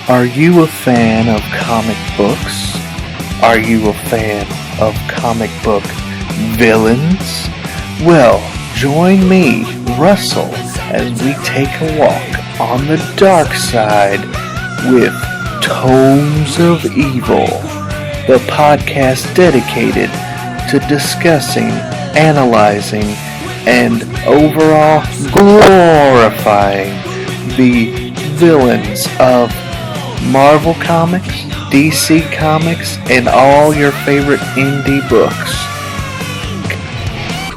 Are you a fan of comic books? Are you a fan of comic book villains? Well, join me, Russell, as we take a walk on the dark side with Tomes of Evil, the podcast dedicated to discussing, analyzing, and overall glorifying the villains of Marvel Comics, DC Comics, and all your favorite indie books.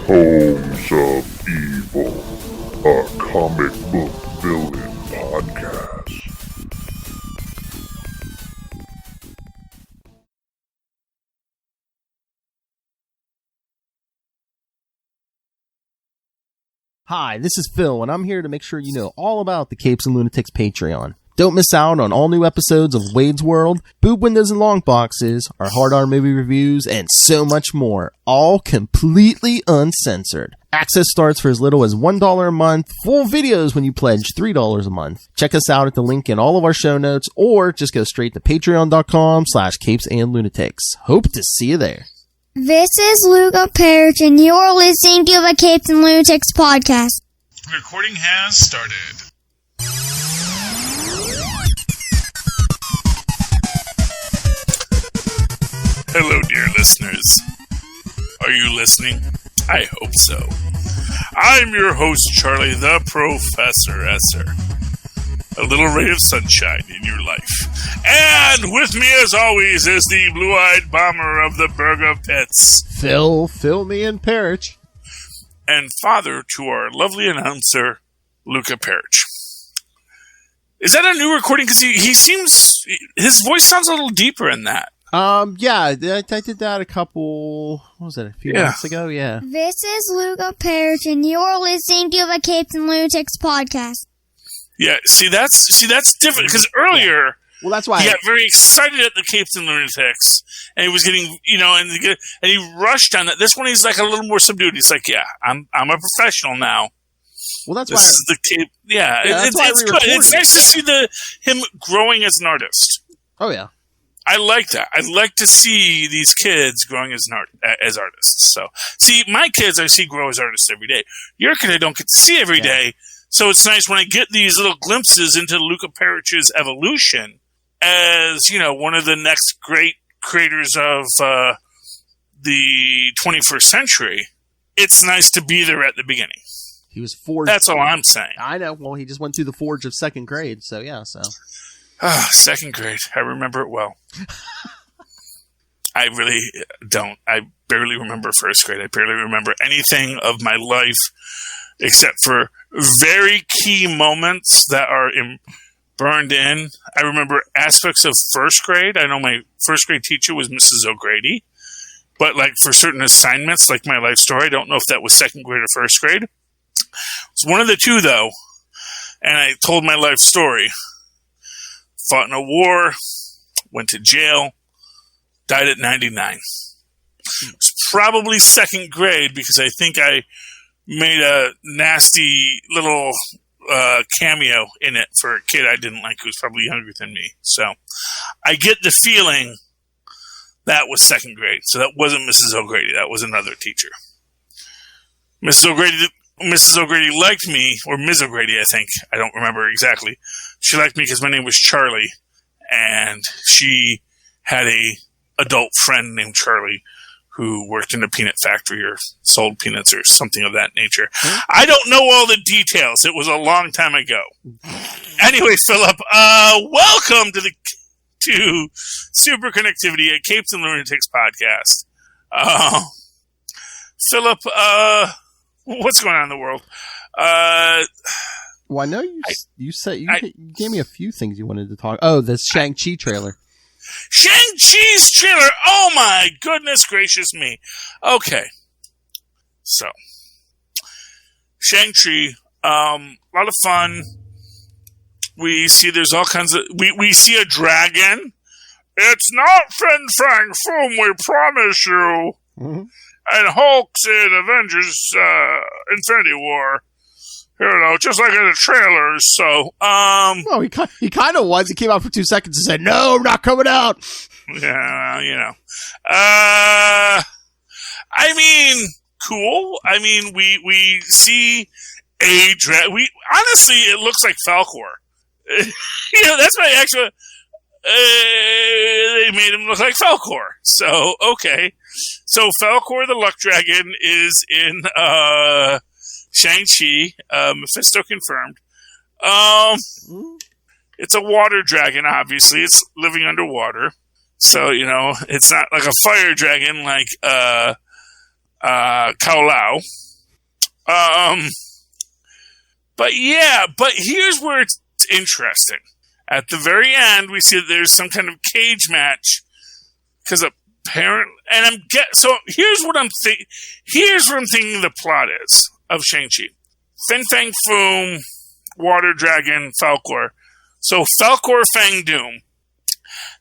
Tomes of Evil, a comic book villain podcast. Hi, this is Phil, and I'm here to make sure you know all about the Capes and Lunatics Patreon. Don't miss out on all new episodes of Wade's World, Boob Windows and Long Boxes, our Hard R movie reviews, and so much more, all completely uncensored. Access starts for as little as $1 a month, full videos when you pledge $3 a month. Check us out at the link in all of our show notes, or just go straight to patreon.com/capesandlunatics. Hope to see you there. This is Luca Perich, and you're listening to the Capes and Lunatics podcast. Recording has started. Hello, dear listeners. Are you listening? I hope so. I'm your host, Charlie the Professor Esser. A little ray of sunshine in your life. And with me, as always, is the blue-eyed bomber of the Burg of Pits. Phil, me and Perich. And father to our lovely announcer, Luca Perich. Is that a new recording? Because he seems... His voice sounds a little deeper in that. Yeah, I did that a few months ago, yeah. This is Luca Perich, and you're listening to the Capes and Lunatics podcast. Yeah, see that's different, because earlier... Well, that's why he got very excited at the Capes and Lunatics, and he was getting, and he rushed on that. This one, he's like a little more subdued. He's like, "Yeah, I'm a professional now." Well, that's this is the Cape. Yeah, it's good. It's nice to see him growing as an artist. Oh yeah, I like that. I like to see these kids growing as artists. So, see, my kids I see grow as artists every day. Your kid I don't get to see every day. So it's nice when I get these little glimpses into Luca Perich's evolution as, one of the next great creators of the 21st century. It's nice to be there at the beginning. He was forged. That's all I'm saying. I know. Well, he just went through the forge of second grade, so yeah, so. Second grade. I remember it well. I really don't. I barely remember first grade. I barely remember anything of my life except for very key moments that are burned in. I remember aspects of first grade. I know my first grade teacher was Mrs. O'Grady, but like for certain assignments, like my life story, I don't know if that was second grade or first grade. It's one of the two, though, and I told my life story. Fought in a war, went to jail, died at 99. It's probably second grade because I think I made a nasty little cameo in it for a kid I didn't like who was probably younger than me. So I get the feeling that was second grade. So that wasn't Mrs. O'Grady. That was another teacher. Mrs. O'Grady liked me, or Ms. O'Grady, I think. I don't remember exactly. She liked me because my name was Charlie, and she had a adult friend named Charlie who worked in a peanut factory or sold peanuts or something of that nature. I don't know all the details. It was a long time ago. Anyway, Philip, welcome to Superconnectivity, a Capes and Lunatics podcast. Philip, what's going on in the world? Well, I know you said you gave me a few things you wanted to talk. Oh, the Shang-Chi trailer. Shang-Chi's trailer! Oh my goodness gracious me. Okay. So, Shang-Chi, a lot of fun. We see there's all kinds of... We see a dragon it's not Fin Fang Foom, we promise you. Mm-hmm. And Hulk's in Avengers Infinity War. You know, just like in the trailers. So, Well, he kind of was. He came out for 2 seconds and said, "No, I'm not coming out." Yeah, you know. I mean, cool. I mean, we see a honestly, it looks like Falcor. You know, that's my actual. They made him look like Falcor. So, okay. So, Falcor the Luck Dragon is in Shang-Chi. Mephisto confirmed. It's a water dragon, obviously. It's living underwater. So, you know, it's not like a fire dragon like Kao Lao. But here's where it's interesting. At the very end, we see that there's some kind of cage match because so here's what I'm thinking. Here's what I'm thinking the plot is of Shang-Chi: Fin Fang Foom, Water Dragon, Falcor. So Falcor Fang Doom.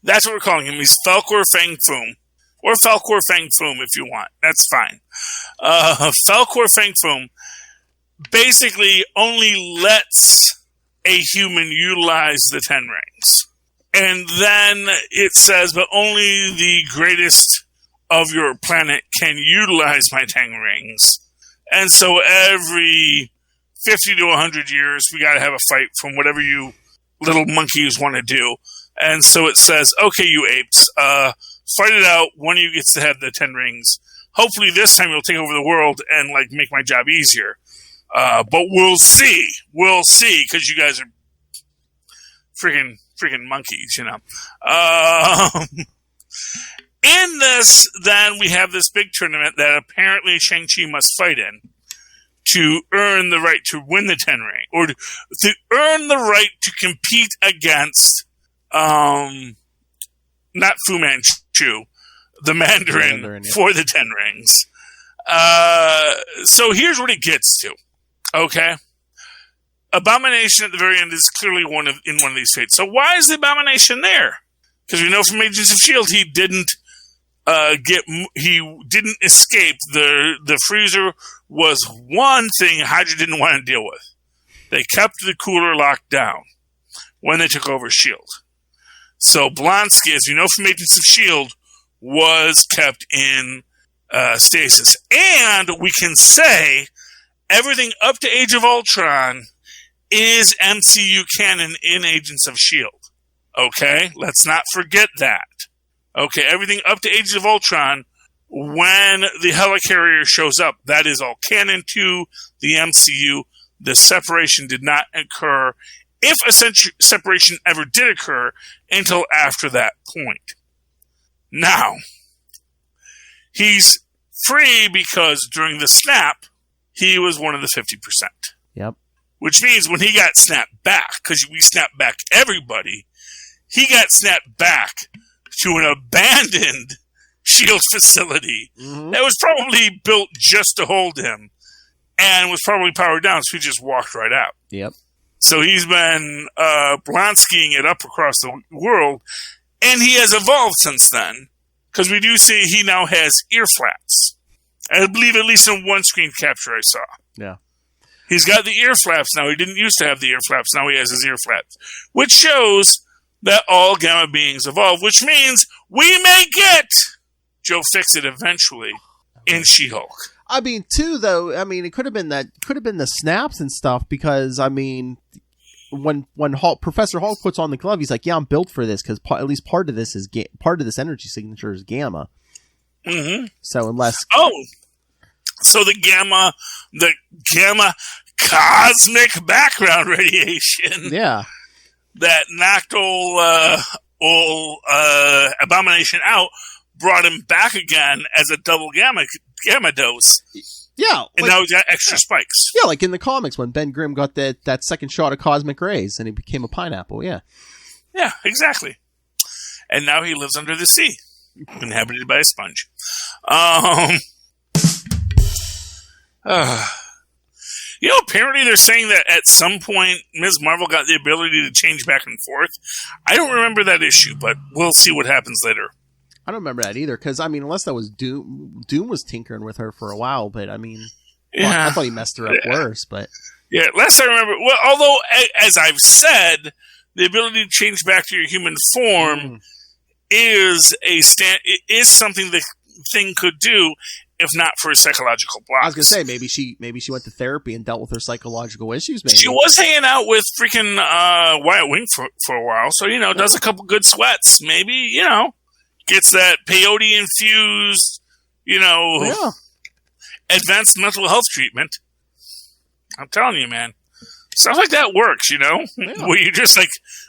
That's what we're calling him. He's Falcor Fang Foom, or Falcor Fang Foom if you want. That's fine. Falcor Fang Foom basically only lets a human utilize the 10 rings. And then it says, but only the greatest of your planet can utilize my 10 rings. And so every 50 to 100 years, we got to have a fight from whatever you little monkeys want to do. And so it says, okay, you apes, fight it out. One of you gets to have the 10 rings. Hopefully this time you'll take over the world and like make my job easier. But we'll see. We'll see, because you guys are freaking monkeys, you know. In this, then, we have this big tournament that apparently Shang-Chi must fight in to earn the right to win the 10 ring, or to earn the right to compete against, not Fu Manchu, the Mandarin for the 10 rings. So here's what it gets to. Okay. Abomination at the very end is clearly in one of these fates. So why is the Abomination there? Because we know from Agents of S.H.I.E.L.D. he didn't escape. The freezer was one thing Hydra didn't want to deal with. They kept the cooler locked down when they took over S.H.I.E.L.D. So Blonsky, as we know from Agents of S.H.I.E.L.D., was kept in stasis. And we can say everything up to Age of Ultron is MCU canon in Agents of S.H.I.E.L.D. Okay? Let's not forget that. Okay, everything up to Age of Ultron, when the helicarrier shows up, that is all canon to the MCU. The separation did not occur, if a separation ever did occur, until after that point. Now, he's free because during the snap, he was one of the 50%. Yep. Which means when he got snapped back, because we snapped back everybody, he got snapped back to an abandoned S.H.I.E.L.D. facility that was probably built just to hold him and was probably powered down, so he just walked right out. Yep. So he's been Blonskying it up across the world, and he has evolved since then, because we do see he now has ear flaps. I believe at least in one screen capture I saw. Yeah. He's got the ear flaps now. He didn't used to have the ear flaps. Now he has his ear flaps, which shows that all Gamma beings evolve, which means we may get Joe Fixit eventually in She-Hulk. I mean, too, though, I mean, it could have been the snaps and stuff, because, I mean, when Professor Hulk puts on the glove, he's like, yeah, I'm built for this, because at least part of this energy signature is Gamma. Mm-hmm. So unless... So the gamma cosmic background radiation. Yeah. That knocked old Abomination out, brought him back again as a double gamma dose. Yeah. And now he's got extra spikes. Yeah, like in the comics when Ben Grimm got that second shot of cosmic rays and he became a pineapple, yeah. Yeah, exactly. And now he lives under the sea, inhabited by a sponge. Apparently they're saying that at some point Ms. Marvel got the ability to change back and forth. I don't remember that issue, but we'll see what happens later. I don't remember that either, because, unless that was Doom. Doom was tinkering with her for a while, but, I thought he messed her up worse, but... Yeah, last I remember... Well, although, as I've said, the ability to change back to your human form is something the thing could do, if not for a psychological block. I was going to say, maybe she went to therapy and dealt with her psychological issues, maybe. She was hanging out with freaking Wyatt Wing for a while, so, does a couple good sweats. Maybe, gets that peyote-infused, advanced mental health treatment. I'm telling you, man. Stuff like that works, where you just,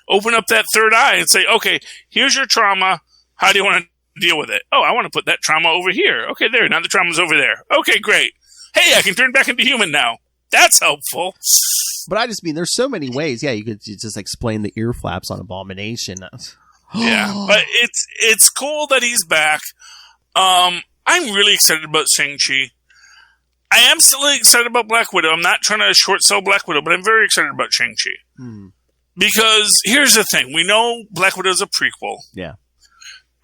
open up that third eye and say, okay, here's your trauma. How do you want to deal with it? Oh, I want to put that trauma over here. Okay, there. Now the trauma's over there. Okay, great. Hey, I can turn back into human now. That's helpful. But I just mean, there's so many ways. Yeah, you could just explain the ear flaps on Abomination. Yeah, but it's cool that he's back. I'm really excited about Shang-Chi. I am still excited about Black Widow. I'm not trying to short sell Black Widow, but I'm very excited about Shang-Chi. Because here's the thing. We know Black Widow is a prequel. Yeah.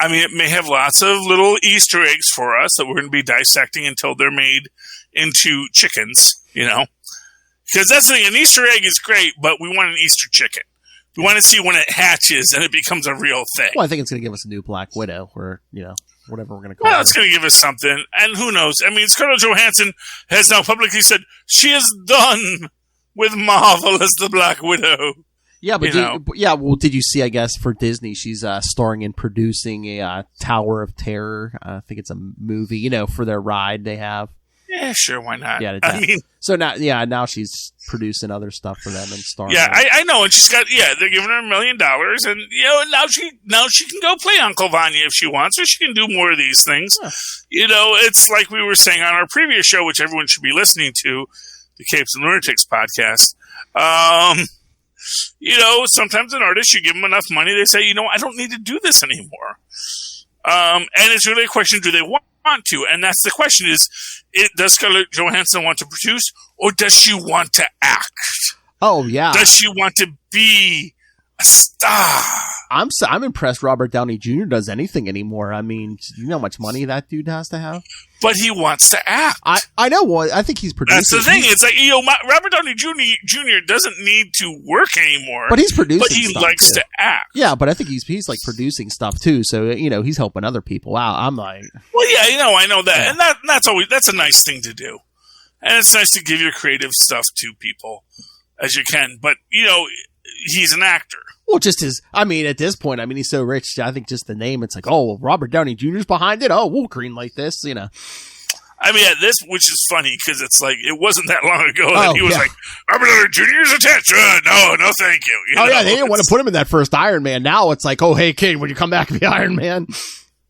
It may have lots of little Easter eggs for us that we're going to be dissecting until they're made into chickens, Because that's the thing. An Easter egg is great, but we want an Easter chicken. We want to see when it hatches and it becomes a real thing. Well, I think it's going to give us a new Black Widow, or, whatever we're going to call it. Well, it's going to give us something. And who knows? Scarlett Johannson has now publicly said she is done with Marvel as the Black Widow. Yeah, but did you see, I guess, for Disney, she's starring in producing a Tower of Terror. I think it's a movie, for their ride they have. Yeah, sure, why not? Yeah, so now she's producing other stuff for them and starring. Yeah, I know, and she's got. Yeah, they're giving her $1 million, and now she can go play Uncle Vanya if she wants, or she can do more of these things. Huh. It's like we were saying on our previous show, which everyone should be listening to, the Capes and Lunatics podcast. Sometimes an artist, you give them enough money, they say, I don't need to do this anymore. And it's really a question: do they want to? And that's the question: does Scarlett Johansson want to produce, or does she want to act? Oh yeah. Does she want to be a star? I'm impressed Robert Downey Jr. does anything anymore. You know how much money that dude has to have? But he wants to act. I know. Well, I think he's producing. That's the thing. It's like, Robert Downey Jr. doesn't need to work anymore. But he's producing. But he likes to act. Yeah, but I think he's producing stuff too. So he's helping other people out. I'm like, well, yeah, I know that, and that's a nice thing to do, and it's nice to give your creative stuff to people as you can. But he's an actor. Well, just at this point, he's so rich. I think just the name, it's like, oh, well, Robert Downey Jr.'s behind it. Oh, we'll greenlight this, This, which is funny, because it's like, it wasn't that long ago that he was like, Robert Downey Jr. is attached. No, thank you. Yeah, they didn't want to put him in that first Iron Man. Now it's like, oh, hey, kid, when you come back and be Iron Man.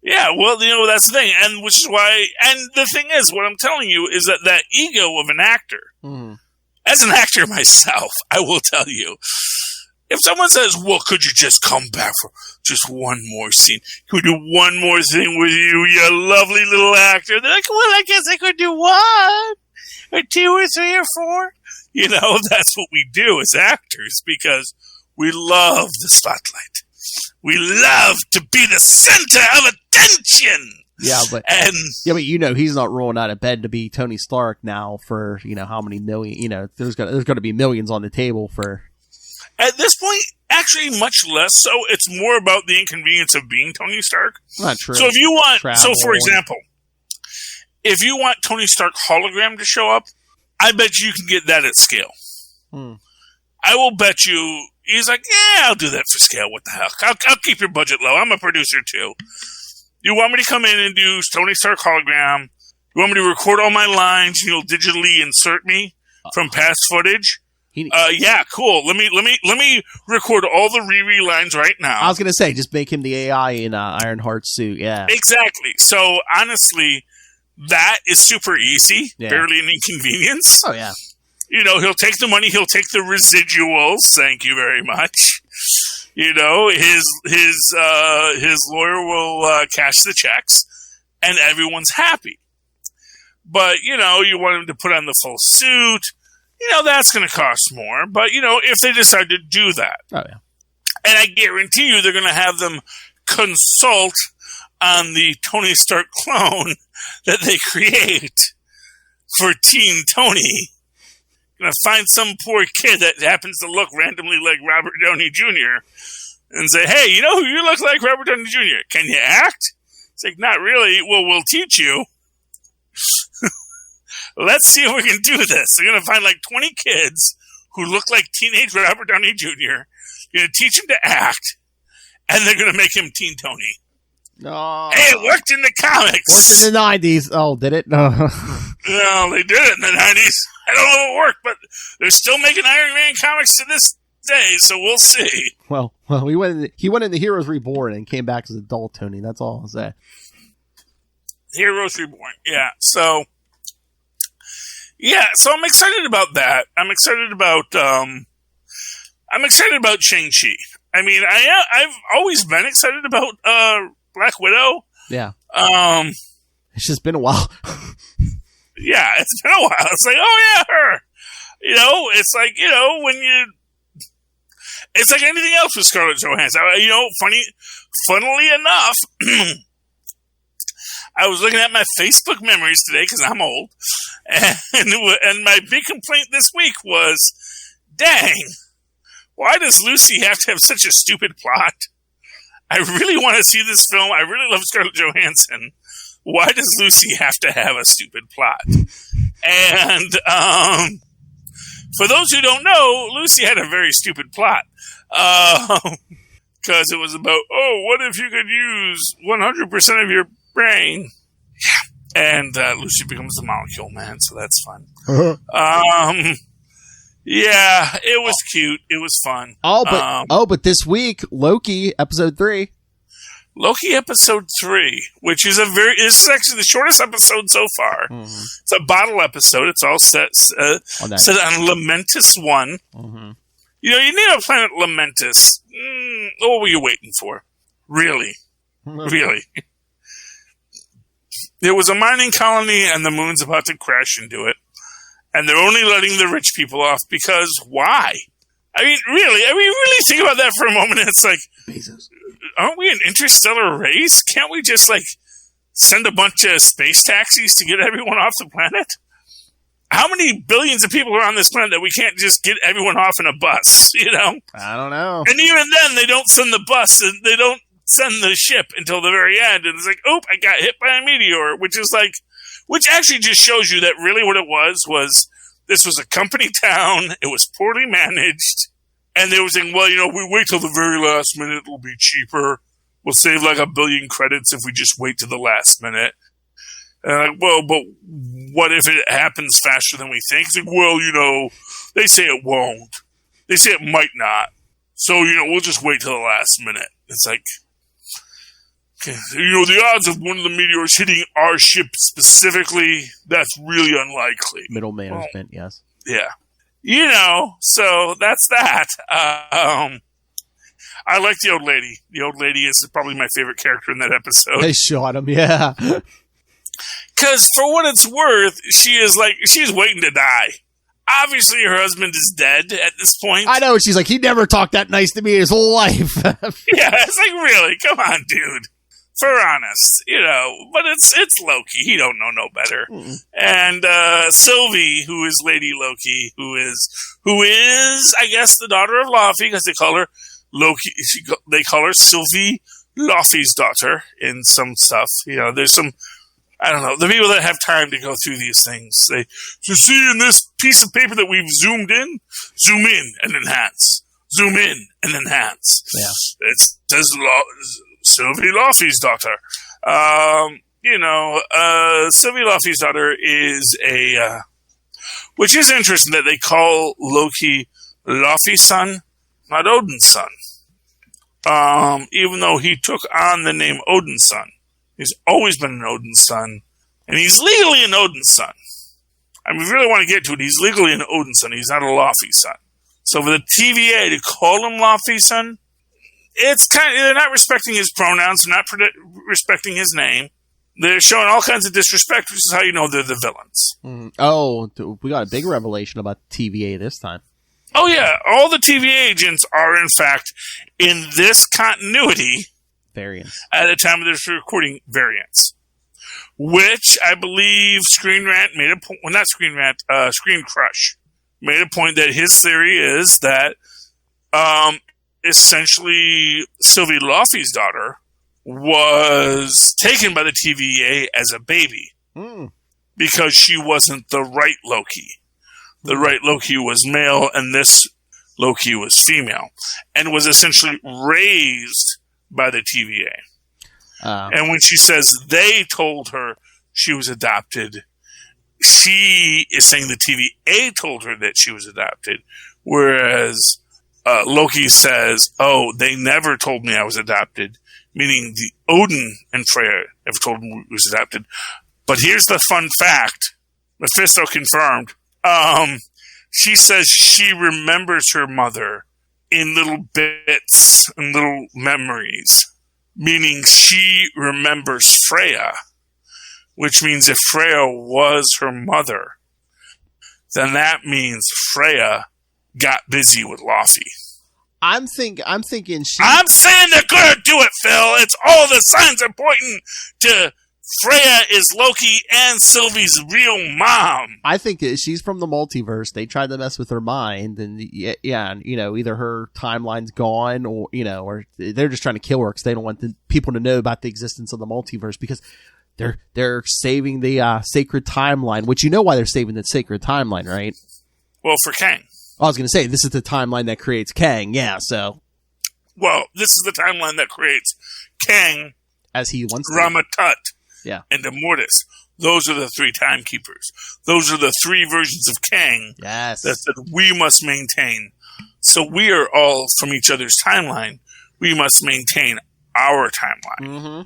Yeah, well, that's the thing. And which is why, and the thing is, what I'm telling you is that ego of an actor, as an actor myself, I will tell you, if someone says, well, could you just come back for just one more scene? Could we do one more thing with you, you lovely little actor? They're like, well, I guess I could do one, or two, or three, or four. That's what we do as actors, because we love the spotlight. We love to be the center of attention. Yeah, but he's not rolling out of bed to be Tony Stark now for, how many million, there's going to be millions on the table for... At this point, actually, much less so. It's more about the inconvenience of being Tony Stark. Not true. So if you want, for example, if you want Tony Stark hologram to show up, I bet you can get that at scale. I will bet you, he's like, yeah, I'll do that for scale. What the heck? I'll keep your budget low. I'm a producer too. You want me to come in and do Tony Stark hologram? You want me to record all my lines and you'll digitally insert me from past footage? Yeah, cool. Let me record all the Riri lines right now. I was gonna say, just make him the AI in Ironheart's suit. Yeah, exactly. So honestly, that is super easy. Yeah. Barely an inconvenience. Oh yeah. He'll take the money. He'll take the residuals. Thank you very much. His lawyer will cash the checks, and everyone's happy. But you want him to put on the full suit. that's going to cost more. But, if they decide to do that. Oh, yeah. And I guarantee you they're going to have them consult on the Tony Stark clone that they create for Teen Tony. Going to find some poor kid that happens to look randomly like Robert Downey Jr. and say, hey, you know who you look like? Robert Downey Jr. Can you act? It's like, not really. Well, we'll teach you. Let's see if we can do this. They're going to find like 20 kids who look like teenage Robert Downey Jr. You're going to teach him to act, and they're going to make him Teen Tony. No. Hey, it worked in the comics. Worked in the 90s. Oh, did it? No. No, they did it in the 90s. I don't know if it worked, but they're still making Iron Man comics to this day, so we'll see. Well, he went in the Heroes Reborn and came back as adult Tony. That's all I'll say. Heroes Reborn, yeah. So I'm excited about that. I'm excited about Shang-Chi. I mean, I've always been excited about Black Widow. Yeah. It's just been a while. Yeah, it's been a while. It's like, oh yeah, her. It's like, it's like anything else with Scarlett Johannson. Funnily enough, I was looking at my Facebook memories today because I'm old, and my big complaint this week was, dang, why does Lucy have to have such a stupid plot? I really want to see this film. I really love Scarlett Johansson. Why does Lucy have to have a stupid plot? And for those who don't know, Lucy had a very stupid plot. Because it was about, what if you could use 100% of your brain? Yeah. And Lucy becomes the molecule man, so that's fun. Yeah, it was cute. It was fun. But this week, Loki, episode 3. Loki episode 3, which is it's actually the shortest episode so far. Mm-hmm. It's a bottle episode. It's all set on Lamentus 1. Mm-hmm. You need a planet Lamentus. What were you waiting for? Really? Really? There was a mining colony and the moon's about to crash into it. And they're only letting the rich people off because why? I mean, really think about that for a moment. It's like, Bezos. Aren't we an interstellar race? Can't we just, send a bunch of space taxis to get everyone off the planet? How many billions of people are on this planet that we can't just get everyone off in a bus, I don't know. And even then, they don't send the bus, and they don't send the ship until the very end. And it's like, I got hit by a meteor, which actually just shows you that really what it was this was a company town, it was poorly managed, and they were saying, well, we wait till the very last minute, it'll be cheaper. We'll save 1 billion credits if we just wait till the last minute. And but what if it happens faster than we think? It's like, well, they say it won't. They say it might not. So, we'll just wait till the last minute. It's like, the odds of one of the meteors hitting our ship specifically, that's really unlikely. Middle management, yes. Yeah. So that's that. I like the old lady. The old lady is probably my favorite character in that episode. They shot him, yeah. Because for what it's worth, she's waiting to die. Obviously, her husband is dead at this point. I know. She's like, he never talked that nice to me his whole life. Yeah, it's like, really? Come on, dude. For honest, but it's Loki. He don't know no better. Mm-hmm. And Sylvie, who is Lady Loki, who is, I guess, the daughter of Laufey, because they call her Loki. They call her Sylvie Laufey's daughter in some stuff. There's some, I don't know, the people that have time to go through these things. So see in this piece of paper that we've zoomed in, zoom in and enhance. Zoom in and enhance. Yeah. It says Sylvie Laufey's daughter. Sylvie Laufey's daughter is which is interesting that they call Loki Laufey's son, not Odin's son. Even though he took on the name Odin's son. He's always been an Odin's son, and he's legally an Odin's son. I mean, if you really want to get to it, he's legally an Odin's son. He's not a Laufey son. So for the TVA to call him Laufey's son, it's they're not respecting his pronouns, they're not respecting his name. They're showing all kinds of disrespect, which is how you know they're the villains. Oh, we got a big revelation about TVA this time. Oh, yeah. All the TVA agents are, in fact, in this continuity, variants. At the time of this recording, variants. Which I believe Screen Rant made a point. Well, not Screen Rant, Screen Crush made a point that his theory is that essentially Sylvie Laufey's daughter was taken by the TVA as a baby because she wasn't the right Loki. The right Loki was male, and this Loki was female, and was essentially raised by the TVA. And when she says they told her she was adopted, she is saying the TVA told her that she was adopted, whereas Loki says, "Oh, they never told me I was adopted," meaning the Odin and Freya never told him he was adopted. But here's the fun fact: Mephisto confirmed. She says she remembers her mother in little bits and little memories, meaning she remembers Freya, which means if Freya was her mother, then that means Freya got busy with Laufey. I'm thinking she... I'm saying they're gonna do it, Phil! It's all the signs are pointing to Freya is Loki and Sylvie's real mom. I think she's from the multiverse. They tried to mess with her mind, and either her timeline's gone, or or they're just trying to kill her because they don't want the people to know about the existence of the multiverse, because they're saving the sacred timeline. Which why they're saving the sacred timeline, right? Well, for Kang. I was going to say this is the timeline that creates Kang. Yeah, so. Well, this is the timeline that creates Kang as he wants to. Ramatut. Yeah. And Immortus. Those are the three timekeepers. Those are the three versions of Kang that we must maintain. So we are all from each other's timeline. We must maintain our timeline. Mm-hmm.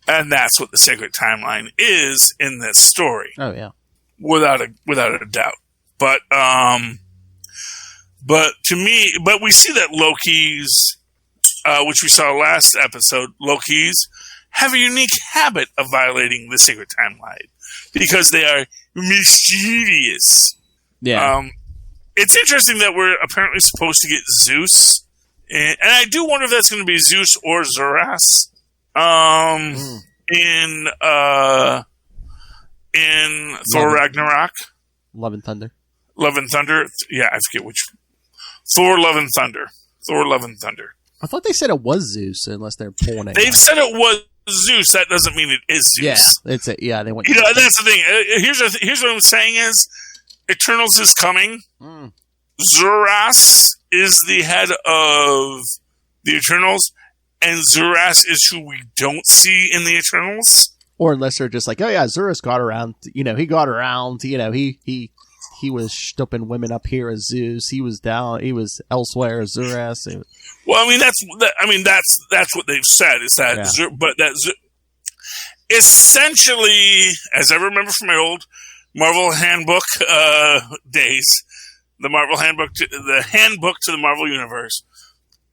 And that's what the sacred timeline is in this story. Oh, yeah. Without a doubt. But to me, we see that Loki's, which we saw last episode, Loki's have a unique habit of violating the sacred timeline because they are mischievous. Yeah. It's interesting that we're apparently supposed to get Zeus, and I do wonder if that's going to be Zeus or Zuras. In Thor Ragnarok. Love and Thunder. Love and Thunder. Yeah, I forget which. Thor, Love and Thunder. Thor, Love and Thunder. I thought they said it was Zeus, unless they're pulling it. They've said it was Zeus. That doesn't mean it is Zeus. Yeah, it's it. Yeah, they want. That's the thing. Here's what I'm saying is, Eternals is coming. Zuras is the head of the Eternals, and Zuras is who we don't see in the Eternals. Or unless they're just like, oh yeah, Zuras got around. He got around. He was stooping women up here as Zeus. He was elsewhere as Zuras. Well, that's what they've said. Is that essentially, as I remember from my old Marvel Handbook days, the Marvel Handbook, the Handbook to the Marvel Universe.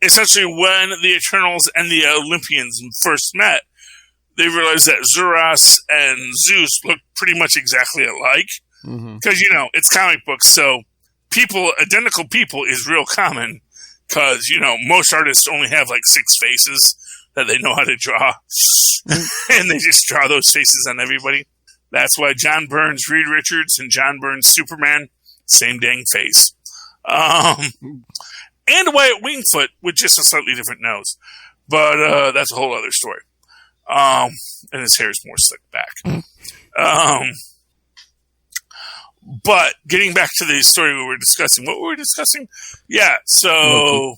Essentially, when the Eternals and the Olympians first met, they realized that Zuras and Zeus looked pretty much exactly alike. Because, it's comic books, so identical people is real common. Because, most artists only have like 6 faces that they know how to draw. And they just draw those faces on everybody. That's why John Byrne's Reed Richards and John Byrne's Superman, same dang face. And Wyatt Wingfoot with just a slightly different nose. But that's a whole other story. And his hair is more slicked back. But getting back to the story we were discussing, what were we discussing? Yeah, so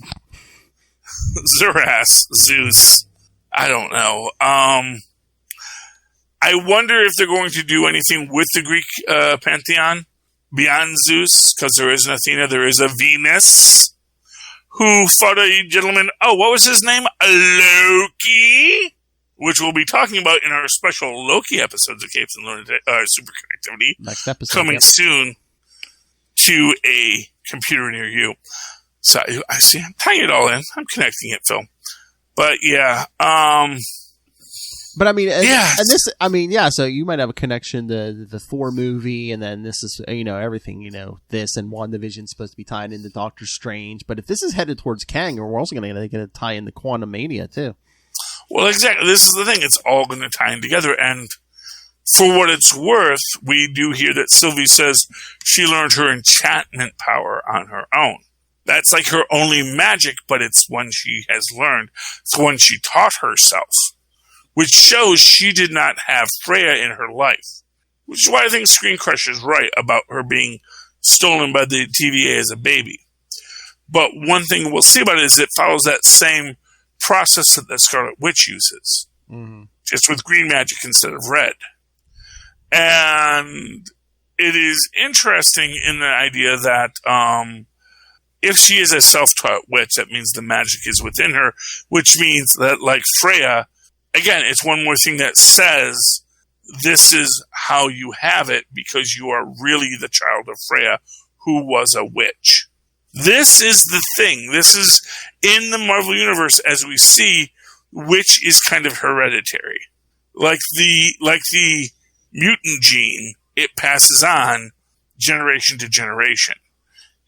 Zuras, Zeus, I don't know. I wonder if they're going to do anything with the Greek pantheon beyond Zeus, because there is an Athena, there is a Venus, who fought a gentleman. Oh, what was his name? Loki, which we'll be talking about in our special Loki episodes of Capes and Lunatic, Superconnectivity. Next episode. Coming soon to a computer near you. So I see, I'm tying it all in. I'm connecting it, Phil. But yeah, But I mean, Yeah. and this, I mean, yeah. So you might have a connection to the Thor movie, and then this is, everything, this and WandaVision's supposed to be tied into Doctor Strange. But if this is headed towards Kang, we're also going to tie into Quantum Mania too. Well, exactly. This is the thing. It's all going to tie in together. And for what it's worth, we do hear that Sylvie says she learned her enchantment power on her own. That's like her only magic, but it's one she has learned. It's one she taught herself, which shows she did not have Freya in her life. Which is why I think Screen Crush is right about her being stolen by the TVA as a baby. But one thing we'll see about it is it follows that same process that the Scarlet Witch uses, just with green magic instead of red. And it is interesting in the idea that if she is a self-taught witch, that means the magic is within her, which means that, like Freya, again, it's one more thing that says this is how you have it because you are really the child of Freya, who was a witch. This is the thing. This is in the Marvel Universe, as we see, witch is kind of hereditary. Like the mutant gene, it passes on generation to generation.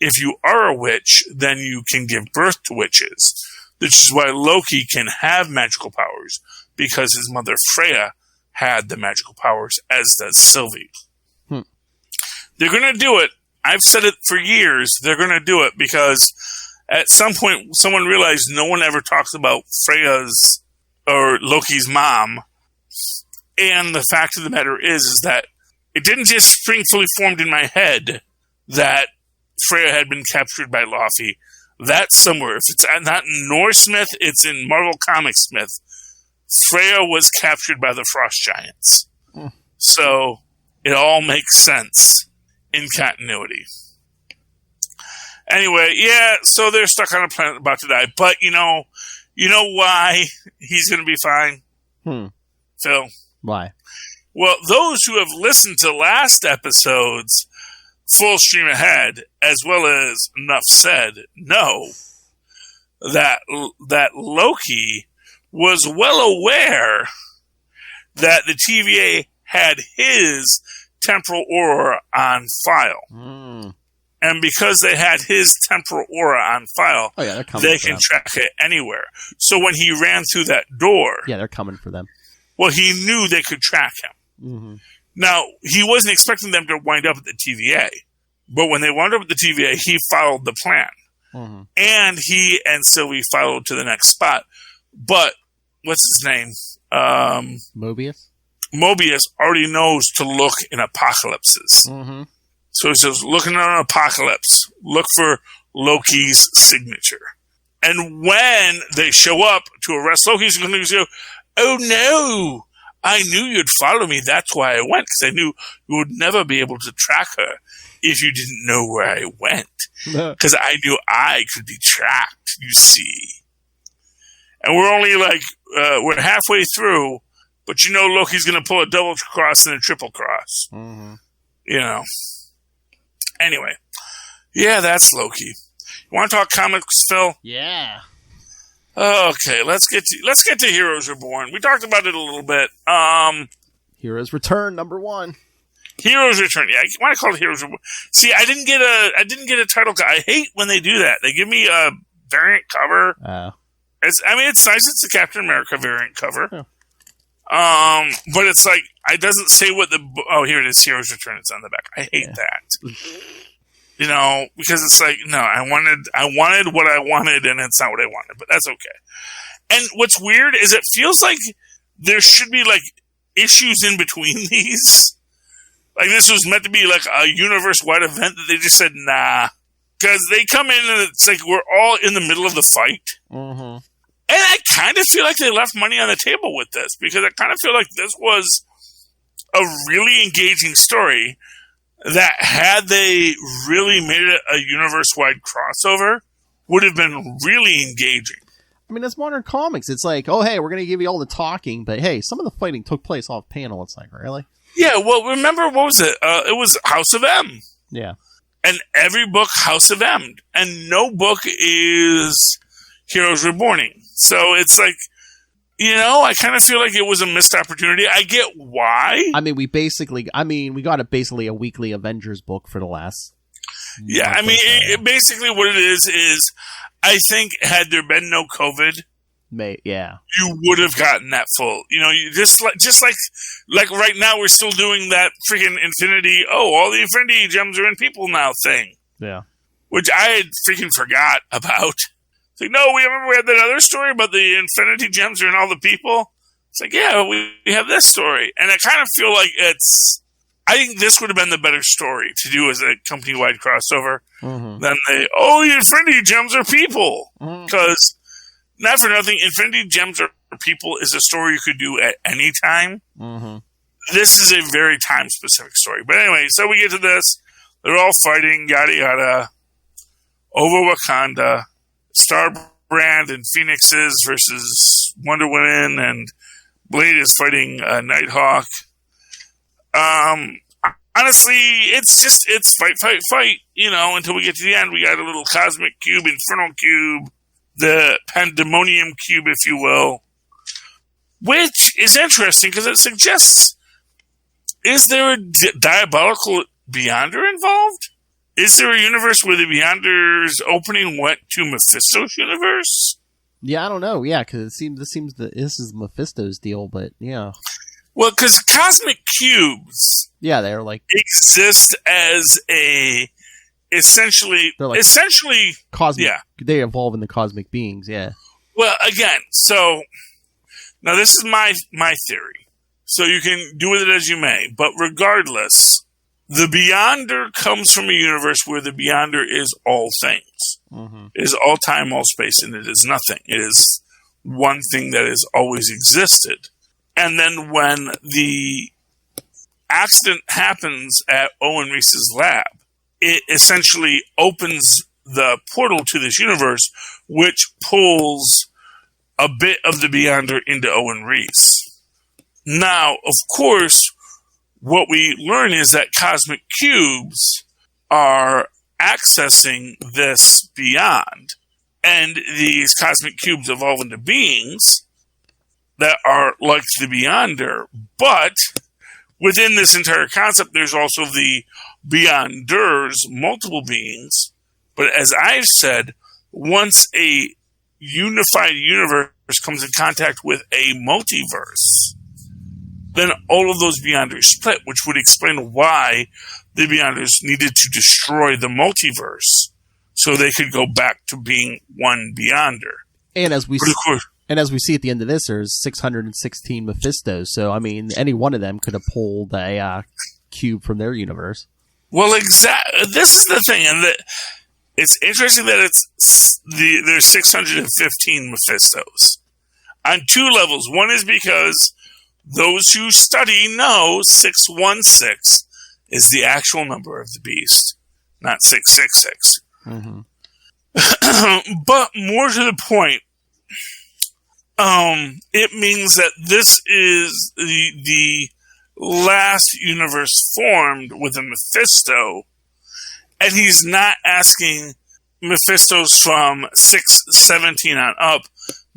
If you are a witch, then you can give birth to witches. Which is why Loki can have magical powers, because his mother Freya had the magical powers, as does Sylvie. They're going to do it. I've said it for years. They're going to do it because at some point someone realized no one ever talks about Freya's or Loki's mom. And the fact of the matter is that it didn't just spring fully formed in my head that Freya had been captured by Loki. That's somewhere. If it's not in Norse myth, it's in Marvel Comics myth. Freya was captured by the Frost Giants. So it all makes sense in continuity. Anyway, yeah, so they're stuck on a planet about to die. But you know why he's going to be fine? Phil? Why? Well, those who have listened to last episode's Full Stream Ahead, as well as Enough Said, know that Loki was well aware that the TVA had his temporal aura on file. And because they had his temporal aura on file, they can track it anywhere. So when he ran through that door... Yeah, they're coming for them. Well, he knew they could track him. Now, he wasn't expecting them to wind up at the TVA. But when they wound up at the TVA, he followed the plan. And he and Sylvie followed to the next spot. But, what's his name? Mobius? Mobius already knows to look in apocalypses. So he says, looking at an apocalypse, look for Loki's signature. And when they show up to arrest Loki, he's going to go, oh no, I knew you'd follow me. That's why I went, because I knew you would never be able to track her if you didn't know where I went. Because I knew I could be tracked, you see. And we're only we're halfway through, but Loki's going to pull a double cross and a triple cross. Anyway, yeah, that's Loki. You want to talk comics, Phil? Yeah. Okay, let's get to Heroes Reborn. We talked about it a little bit. Heroes Return ¡1. Heroes Return. Yeah, why I call it Heroes Reborn? See, I didn't get a title. I hate when they do that. They give me a variant cover. It's nice. It's a Captain America variant cover. But it's like, it doesn't say what here it is, Heroes Return, it's on the back. I hate that. Because it's like, no, I wanted what I wanted, and it's not what I wanted, but that's okay. And what's weird is it feels like there should be, issues in between these. Like, this was meant to be, a universe-wide event that they just said, nah. Because they come in, and it's like, we're all in the middle of the fight. And I kind of feel like they left money on the table with this, because I kind of feel like this was a really engaging story that, had they really made it a universe-wide crossover, would have been really engaging. I mean, it's modern comics. It's like, oh, hey, we're going to give you all the talking, but hey, some of the fighting took place off panel. It's like, really? Yeah, well, remember, what was it? It was House of M. Yeah. And every book, House of M. And no book is Heroes Reborning. So it's like, I kind of feel like it was a missed opportunity. I get why. I mean, we got basically a weekly Avengers book for the last. Yeah, I mean, basically what it is I think had there been no COVID, you would have gotten that full. You just like right now we're still doing that freaking Infinity. Oh, all the Infinity gems are in people now thing. Yeah, which I had freaking forgot about. It's like, no, we had that other story about the Infinity gems are in all the people. It's like, yeah, we have this story, and I kind of feel like I think this would have been the better story to do as a company-wide crossover than the Infinity gems are people. Because, not for nothing, Infinity gems are people is a story you could do at any time. This is a very time-specific story. But anyway, so we get to this. They're all fighting, yada yada, over Wakanda. Starbrand and Phoenixes versus Wonder Woman, and Blade is fighting Nighthawk. Honestly, it's fight, until we get to the end. We got a little cosmic cube, infernal cube, the pandemonium cube, if you will, which is interesting because it suggests, is there a diabolical Beyonder involved? Is there a universe where the Beyonder's opening went to Mephisto's universe? Yeah, I don't know. Yeah, because this seems that this is Mephisto's deal, but yeah. Well, because cosmic cubes, they're like exist as essentially cosmic. Yeah, they evolve into cosmic beings. Yeah. Well, again, so now this is my theory. So you can do with it as you may, but regardless. The Beyonder comes from a universe where the Beyonder is all things. It is all time, all space, and it is nothing. It is one thing that has always existed. And then when the accident happens at Owen Reese's lab, it essentially opens the portal to this universe, which pulls a bit of the Beyonder into Owen Reese. Now, of course, what we learn is that cosmic cubes are accessing this beyond, and these cosmic cubes evolve into beings that are like the Beyonder. But within this entire concept, there's also the Beyonders, multiple beings. But as I've said, once a unified universe comes in contact with a multiverse, then all of those Beyonders split, which would explain why the Beyonders needed to destroy the multiverse so they could go back to being one Beyonder. And as we see at the end of this, there's 616 Mephistos. So, I mean, any one of them could have pulled a cube from their universe. Well, exactly. This is the thing, and it's interesting that there's 615 Mephistos on two levels. One is because those who study know 616 is the actual number of the beast, not 666. But more to the point, it means that this is the last universe formed with a Mephisto, and he's not asking Mephistos from 617 on up,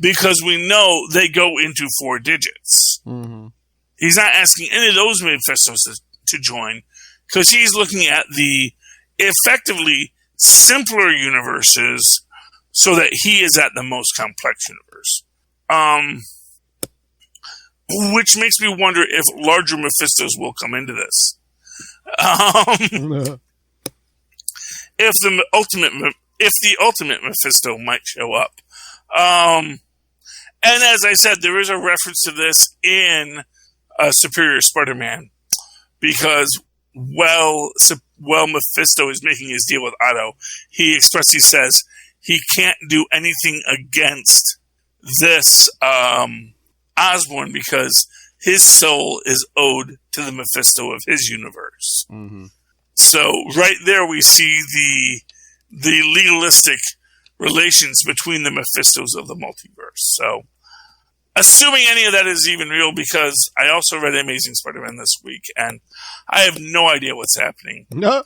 because we know they go into 4 digits. He's not asking any of those Mephistos to join, because he's looking at the effectively simpler universes so that he is at the most complex universe. Which makes me wonder if larger Mephistos will come into this. If the ultimate Mephisto might show up. And as I said, there is a reference to this in Superior Spider-Man, because while Mephisto is making his deal with Otto, he expressly says he can't do anything against this Osborn because his soul is owed to the Mephisto of his universe. So right there we see the legalistic relations between the Mephistos of the multiverse. So, assuming any of that is even real, because I also read Amazing Spider-Man this week, and I have no idea what's happening. No.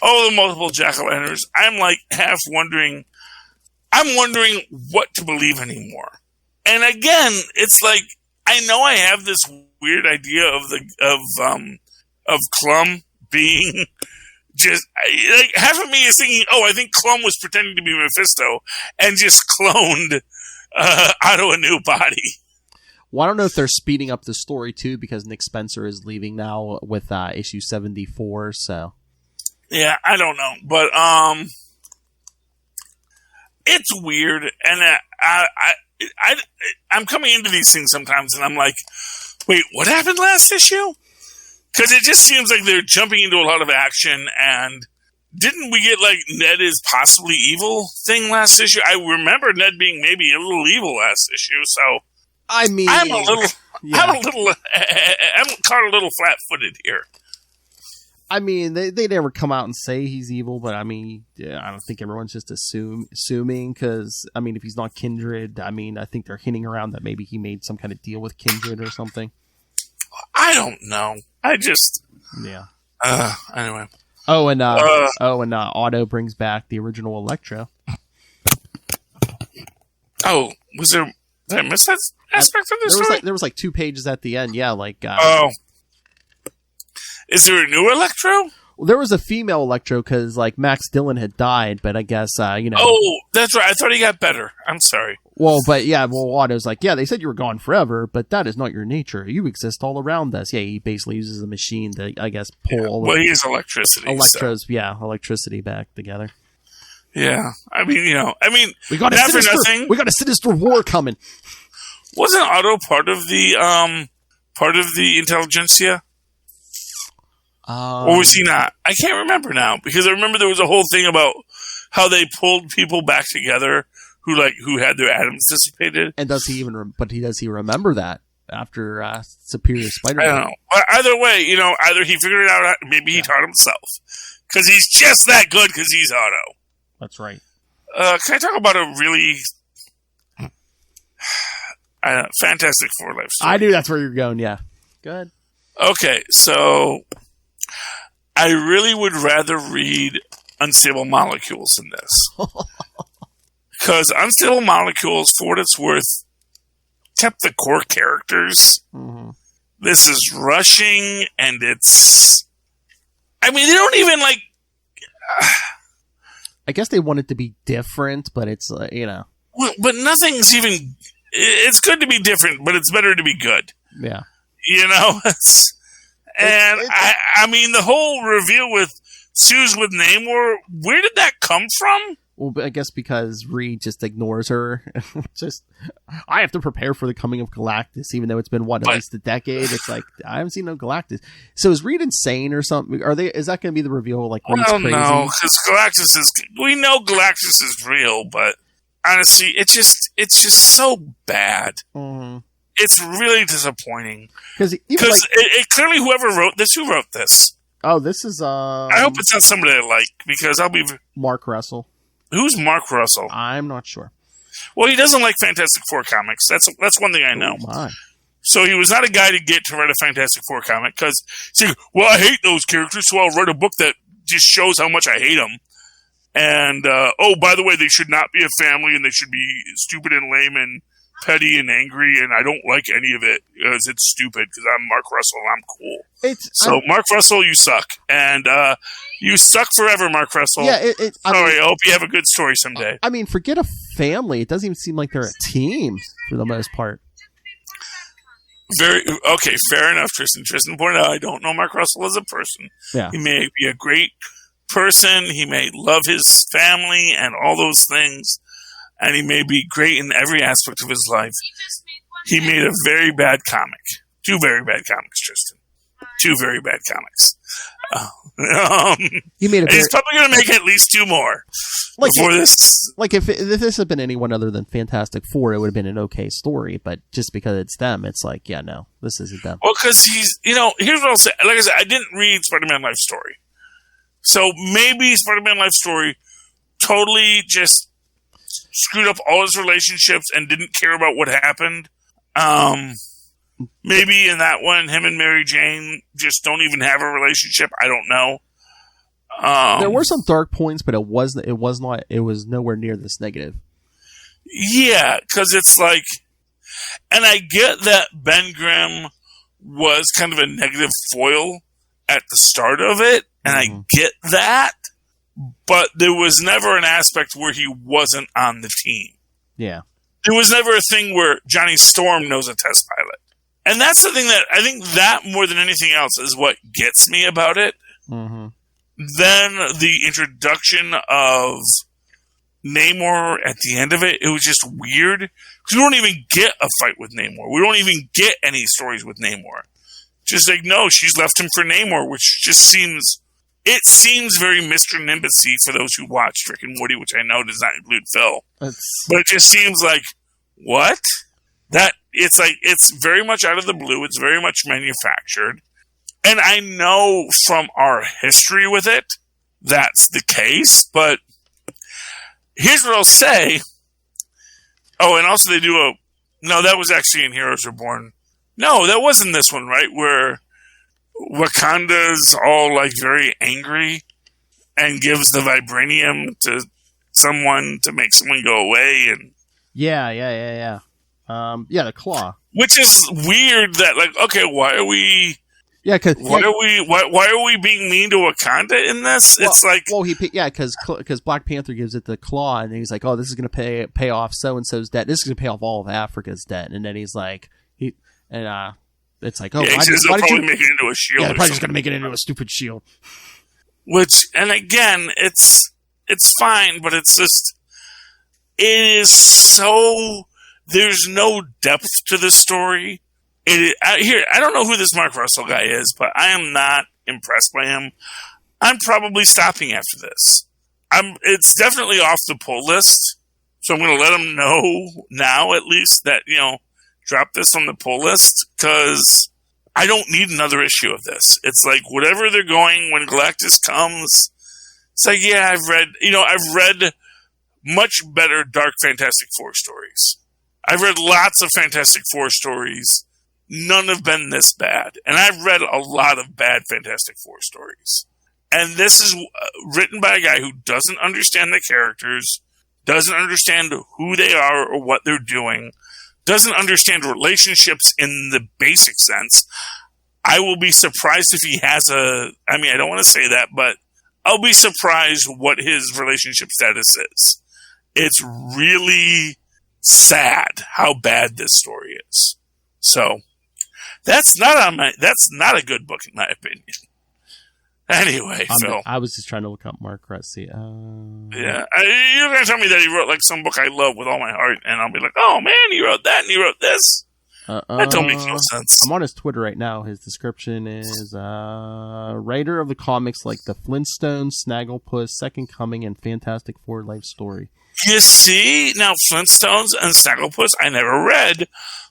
Oh, the multiple jack-o'-lanterns. I'm like half wondering. I'm wondering what to believe anymore. And again, it's like, I know I have this weird idea of Clum being just, like, half of me is thinking, oh, I think Clum was pretending to be Mephisto and just cloned Otto a new body. Well, I don't know if they're speeding up the story too, because Nick Spencer is leaving now with issue 74. So, yeah, I don't know, but it's weird, and I'm coming into these things sometimes, and I'm like, wait, what happened last issue? Because it just seems like they're jumping into a lot of action, and didn't we get, like, Ned is possibly evil thing last issue? I remember Ned being maybe a little evil last issue, so I mean, I'm caught a little flat-footed here. I mean, they never come out and say he's evil, but I mean, I don't think everyone's just assuming, because, I mean, if he's not Kindred, I mean, I think they're hinting around that maybe he made some kind of deal with Kindred or something. I don't know. Yeah. Anyway. And Otto brings back the original Electro. Oh, did I miss that aspect of the story? There was like 2 pages at the end, yeah, like... Is there a new Electro? Well, there was a female Electro, because, like, Max Dillon had died, but I guess, Oh, that's right. I thought he got better. I'm sorry. Well, but yeah, Otto's like, yeah, they said you were gone forever, but that is not your nature. You exist all around us. Yeah, he basically uses a machine to, I guess, pull... Well, he has electricity. Electricity back together. Yeah. I mean, we got a sinister war coming. Wasn't Otto part of the intelligentsia? Or was he not? I can't remember now, because I remember there was a whole thing about how they pulled people back together who had their atoms dissipated. And does he remember that after Superior Spider-Man? I don't know. But either way, either he figured it out, maybe he taught himself, because he's just that good because he's Otto. That's right. Can I talk about a really Fantastic Four life story? I knew that's where you're going. Yeah. Go ahead. Okay, so I really would rather read Unstable Molecules than this. Because Unstable Molecules, for what it's worth, kept the core characters. Mm-hmm. This is rushing, and it's... I mean, they don't even, like... I guess they want it to be different, but it's, Well, but nothing's even... It's good to be different, but it's better to be good. Yeah. I mean, the whole reveal with Suze with Namor, where did that come from? Well, I guess because Reed just ignores her. I have to prepare for the coming of Galactus, even though it's been, at least a decade? It's like, I haven't seen no Galactus. So is Reed insane or something? Is that going to be the reveal? Like, Reed's crazy? No, because we know Galactus is real, but honestly, it's just so bad. Mm-hmm. It's really disappointing. Because it clearly, who wrote this? Oh, this is, I hope it's not somebody I like, because I'll be... Mark Russell. Who's Mark Russell? I'm not sure. Well, he doesn't like Fantastic Four comics. That's one thing I know. Oh, my. So he was not a guy to get to write a Fantastic Four comic, because he's like, well, I hate those characters, so I'll write a book that just shows how much I hate them. And, by the way, they should not be a family, and they should be stupid and lame and petty and angry, and I don't like any of it because it's stupid, because I'm Mark Russell and I'm cool. Mark Russell, you suck. And you suck forever, Mark Russell. Yeah, I hope you have a good story someday. I mean, forget a family. It doesn't even seem like they're a team for the most part. Fair enough, Tristan. Tristan pointed out, I don't know Mark Russell as a person. Yeah. He may be a great person. He may love his family and all those things. And he may be great in every aspect of his life. He made a very bad comic. 2 very bad comics, Tristan. 2 very bad comics. He's probably going to make at least 2 more before this. Like, if this had been anyone other than Fantastic Four, it would have been an okay story. But just because it's them, it's like, yeah, no, this isn't them. Well, because here's what I'll say. Like I said, I didn't read Spider-Man Life Story. So maybe Spider-Man Life Story totally just screwed up all his relationships and didn't care about what happened. Maybe in that one, him and Mary Jane just don't even have a relationship. I don't know. There were some dark points, but it was nowhere near this negative. Yeah, because it's like, And I get that Ben Grimm was kind of a negative foil at the start of it, and I get that, but there was never an aspect where he wasn't on the team. Yeah. There was never a thing where Johnny Storm knows a test pilot. And that's the thing that I think that more than anything else is what gets me about it. Mm-hmm. Then the introduction of Namor at the end of it, it was just weird. Because we don't even get a fight with Namor. We don't even get any stories with Namor. Just like, no, she's left him for Namor, which just seems very Mr. Nimbus-y for those who watch Rick and Morty, which I know does not include Phil. But it just seems like, what? It's very much out of the blue. It's very much manufactured. And I know from our history with it, that's the case. But here's what I'll say. Oh, and also they do no, that was actually in Heroes Reborn. No, that wasn't this one, right? Where Wakanda's all like very angry and gives the vibranium to someone to make someone go away. And Yeah, the claw. Which is weird that, like, okay, why are we... Yeah, because... Why are we being mean to Wakanda in this? It's like... Well, because Black Panther gives it the claw, and he's like, oh, this is going to pay off so-and-so's debt. This is going to pay off all of Africa's debt. And then he's like... it's like, oh, yeah, why did you... make it into a shield? Yeah, they're probably just going to make it into a stupid shield. Which, and again, it's fine, but it's just... It is so... There's no depth to the story. I don't know who this Mark Russell guy is, but I am not impressed by him. I'm probably stopping after this. It's definitely off the pull list, so I'm going to let him know now, at least, that, drop this on the pull list, because I don't need another issue of this. It's like, whatever they're going when Galactus comes, it's like, yeah, I've read much better Dark Fantastic Four stories. I've read lots of Fantastic Four stories. None have been this bad. And I've read a lot of bad Fantastic Four stories. And this is written by a guy who doesn't understand the characters, doesn't understand who they are or what they're doing, doesn't understand relationships in the basic sense. I will be surprised if he has I don't want to say that, but I'll be surprised what his relationship status is. It's really sad how bad this story is. So that's not a good book in my opinion. Anyway, Phil. I was just trying to look up Mark Russell. Yeah, you're going to tell me that he wrote like some book I love with all my heart, and I'll be like, oh man, he wrote that and he wrote this. That don't make no sense. I'm on his Twitter right now. His description is writer of the comics like The Flintstones, Snagglepuss, Second Coming, and Fantastic Four life story. You see, now Flintstones and Snagglepuss I never read,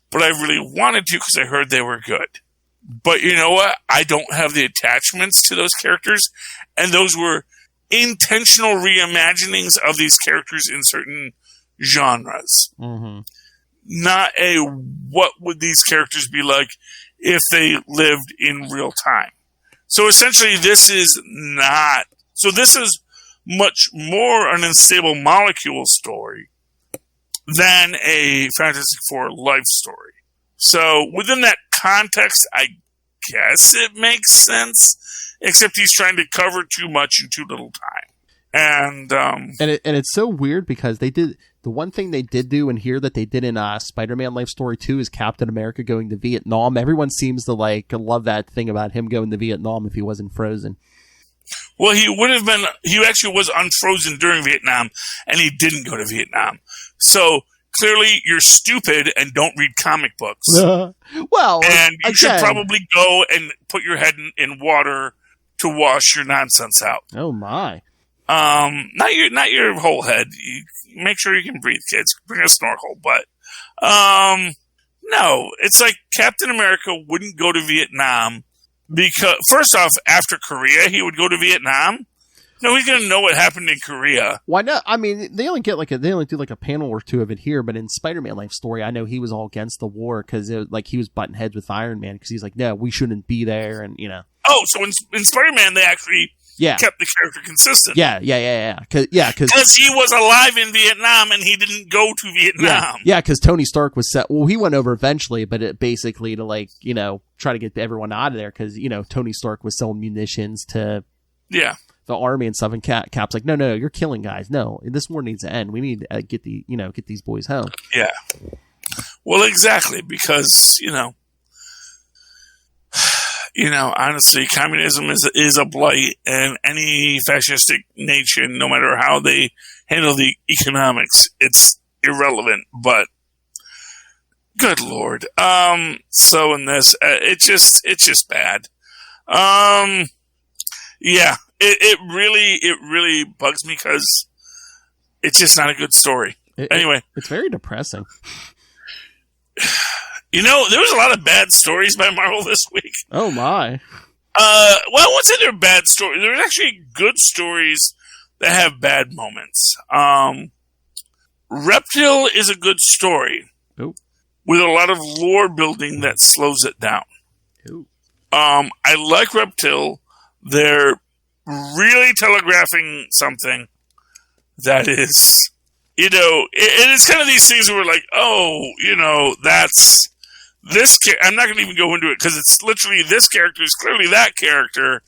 but I really wanted to because I heard they were good. But you know what? I don't have the attachments to those characters, and those were intentional reimaginings of these characters in certain genres. Mm-hmm. Not what would these characters be like if they lived in real time. So essentially this is much more an unstable molecule story than a Fantastic Four life story. So within that context, I guess it makes sense, except he's trying to cover too much in too little time. And it's so weird because the one thing they did do in here that they did in Spider-Man Life Story 2 is Captain America going to Vietnam. Everyone seems to love that thing about him going to Vietnam if he wasn't frozen. Well, he actually was unfrozen during Vietnam, and he didn't go to Vietnam. So clearly you're stupid and don't read comic books. Well, and you should probably go and put your head in water to wash your nonsense out. Oh my. Not your whole head. You make sure you can breathe, kids. Bring a snorkel. But, no, it's like Captain America wouldn't go to Vietnam because, first off, after Korea, he would go to Vietnam. No, he's going to know what happened in Korea. Why not? I mean, they only do a panel or two of it here, but in Spider-Man Life Story, I know he was all against the war because he was butting heads with Iron Man because he's like, no, we shouldn't be there, and Oh, so in Spider-Man, they actually kept the character consistent. Yeah. Because he was alive in Vietnam and he didn't go to Vietnam. Yeah, because Tony Stark was set. Well, he went over eventually, but it basically to try to get everyone out of there because Tony Stark was selling munitions to the army and stuff. And Cap's like, no, you're killing guys. No, this war needs to end. We need to get these boys home. Yeah. Well, exactly, because honestly, communism is a blight, and any fascistic nation, no matter how they handle the economics, it's irrelevant. But good Lord, so in this, it's just bad. It really bugs me because it's just not a good story. Anyway, it's very depressing. There was a lot of bad stories by Marvel this week. Oh, my. Well, I won't say they're bad stories. There's actually good stories that have bad moments. Reptil is a good story with a lot of lore building that slows it down. Ooh. I like Reptil. They're really telegraphing something that is, and it's kind of these things where we're like, that's this. I'm not going to even go into it because it's literally this character is clearly that character,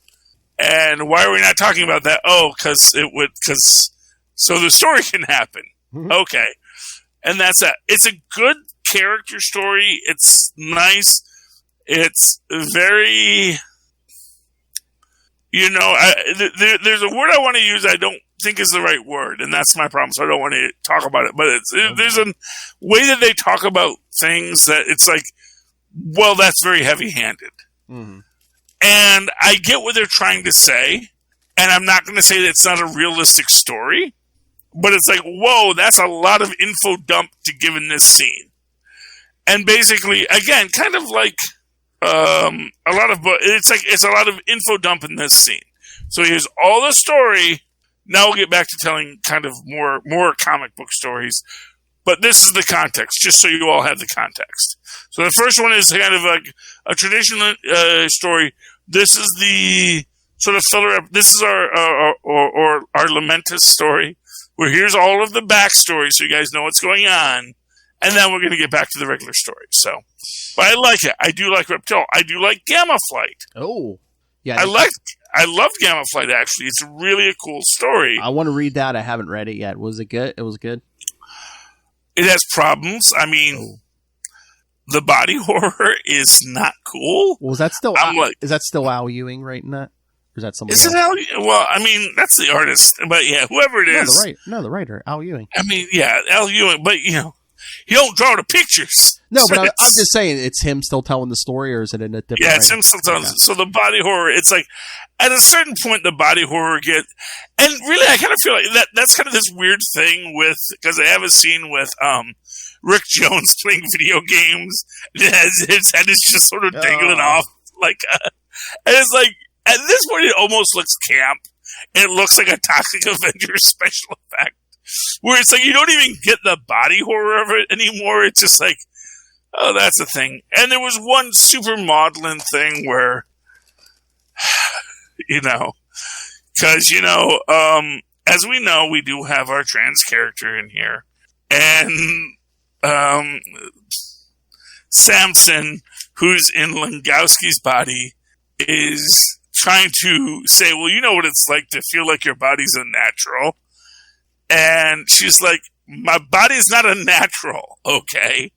and why are we not talking about that? Oh, because so the story can happen. Mm-hmm. Okay, and that's that. It's a good character story. It's nice. It's very, there's a word I want to use. I don't think is the right word, and that's my problem. So I don't want to talk about it. But there's a way that they talk about things that it's like, well, that's very heavy-handed. Mm-hmm. And I get what they're trying to say, and I'm not going to say that it's not a realistic story, but it's like, whoa, that's a lot of info dump to give in this scene. And basically, again, kind of like it's a lot of info dump in this scene. So here's all the story. Now we'll get back to telling kind of more comic book stories. But this is the context, just so you all have the context. So the first one is kind of like a traditional story. This is the sort of filler. This is our Lamentus story, where here's all of the backstory, so you guys know what's going on, and then we're going to get back to the regular story. So, but I like it. I do like Reptil. I do like Gamma Flight. Oh, yeah. I loved Gamma Flight. Actually, it's really a cool story. I want to read that. I haven't read it yet. Was it good? It was good. It has problems. I mean, the body horror is not cool. Well, is that still Al Ewing writing that? Or is that somebody else? Is it Al? Well, I mean, that's the artist. But yeah, whoever it is. The writer, Al Ewing. I mean, yeah, Al Ewing. But, he don't draw the pictures. No, but I'm just saying, it's him still telling the story, or is it in a different Yeah, it's him still telling So the body horror, it's like, at a certain point, the body horror and really, I kind of feel like that's kind of this weird thing because I have a scene with, Rick Jones playing video games, and his head is just sort of dangling off, and it's like, at this point, it almost looks camp. It looks like a Toxic Avenger special effect. Where it's like, you don't even get the body horror of it anymore. It's just like, oh, that's a thing. And there was one super maudlin thing where, because, as we know, we do have our trans character in here. And Samson, who's in Langowski's body, is trying to say, well, you know what it's like to feel like your body's unnatural. And she's like, my body's not a natural, okay?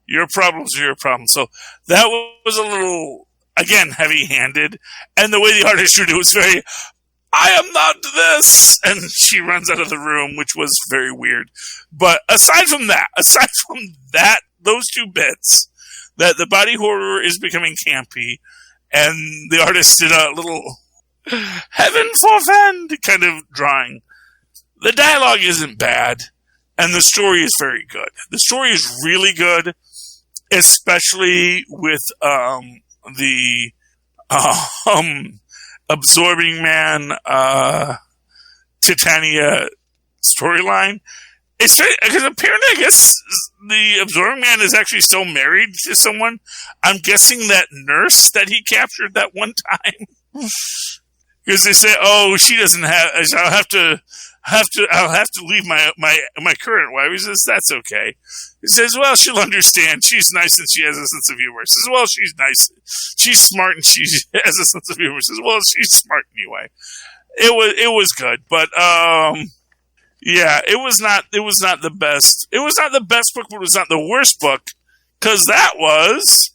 Your problems are your problems. So that was a little, again, heavy-handed. And the way the artist drew it was very, I am not this! And she runs out of the room, which was very weird. But aside from that, those two bits, that the body horror is becoming campy, and the artist did a little heaven forfend kind of drawing. The dialogue isn't bad, and the story is very good. The story is really good, especially with the Absorbing Man Titania storyline. It's because apparently, I guess the Absorbing Man is actually still married to someone. I'm guessing that nurse that he captured that one time. Because they say, "Oh, she doesn't have. I'll have to leave my current wife." He says, "That's okay." He says, "Well, she'll understand. She's nice and she has a sense of humor." He says, "Well, she's nice. She's smart and she has a sense of humor." He says, "Well, she's smart anyway." It was good, but yeah, it was not the best. It was not the best book, but it was not the worst book, because that was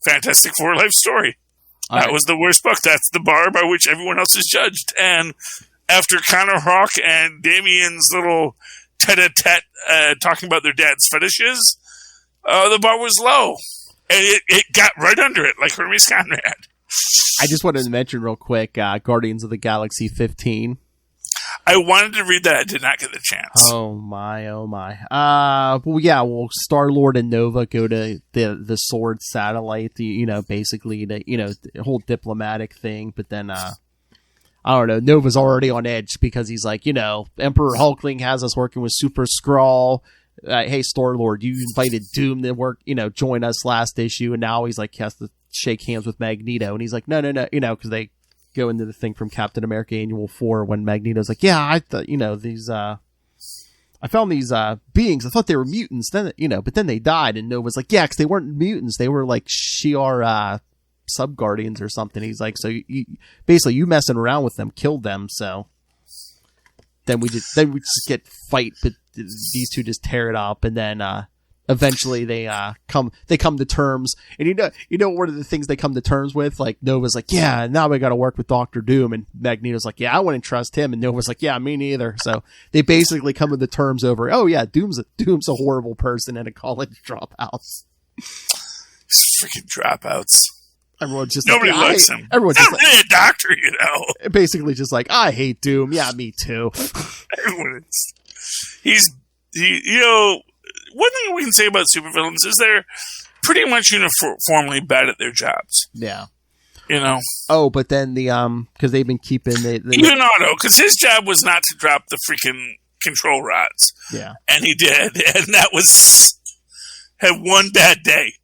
Fantastic Four Life Story. That was the worst book. That's the bar by which everyone else is judged. And after Connor Hawk and Damien's little tete-a-tete talking about their dad's fetishes, the bar was low. And it got right under it, like Hermes Conrad. I just wanted to mention real quick, Guardians of the Galaxy 15. I wanted to read that. I did not get the chance. Oh my. Star-Lord and Nova go to the Sword satellite, basically the whole diplomatic thing, but then I don't know, Nova's already on edge because he's like, Emperor Hulkling has us working with Super Skrull. Hey, Star-Lord, you invited Doom to work, join us last issue, and now he's like, he has to shake hands with Magneto, and he's like, no, because they go into the thing from Captain America Annual 4 when Magneto's like, yeah, I thought, these, I found these beings. I thought they were mutants. Then, but then they died. And Nova's like, yeah, because they weren't mutants. They were like Shi'ar sub-guardians or something. He's like, so you messing around with them killed them. So then we just get fight, but these two just tear it up, and then eventually they come to terms. And one of the things they come to terms with, like Nova's like, yeah, now we got to work with Dr. Doom, and Magneto's like, yeah, I wouldn't trust him, and Nova's like, yeah, me neither. So they basically come to the terms over, oh yeah, Doom's a horrible person and a college dropout. Freaking dropouts. Everyone's just nobody likes him. Everyone's not just really a doctor, basically just like, I hate Doom. Yeah, me too. Everyone is. One thing we can say about supervillains is they're pretty much uniformly bad at their jobs. Yeah. Oh, but then because they've been keeping even Otto, because his job was not to drop the freaking control rods. Yeah. And he did, and that had one bad day.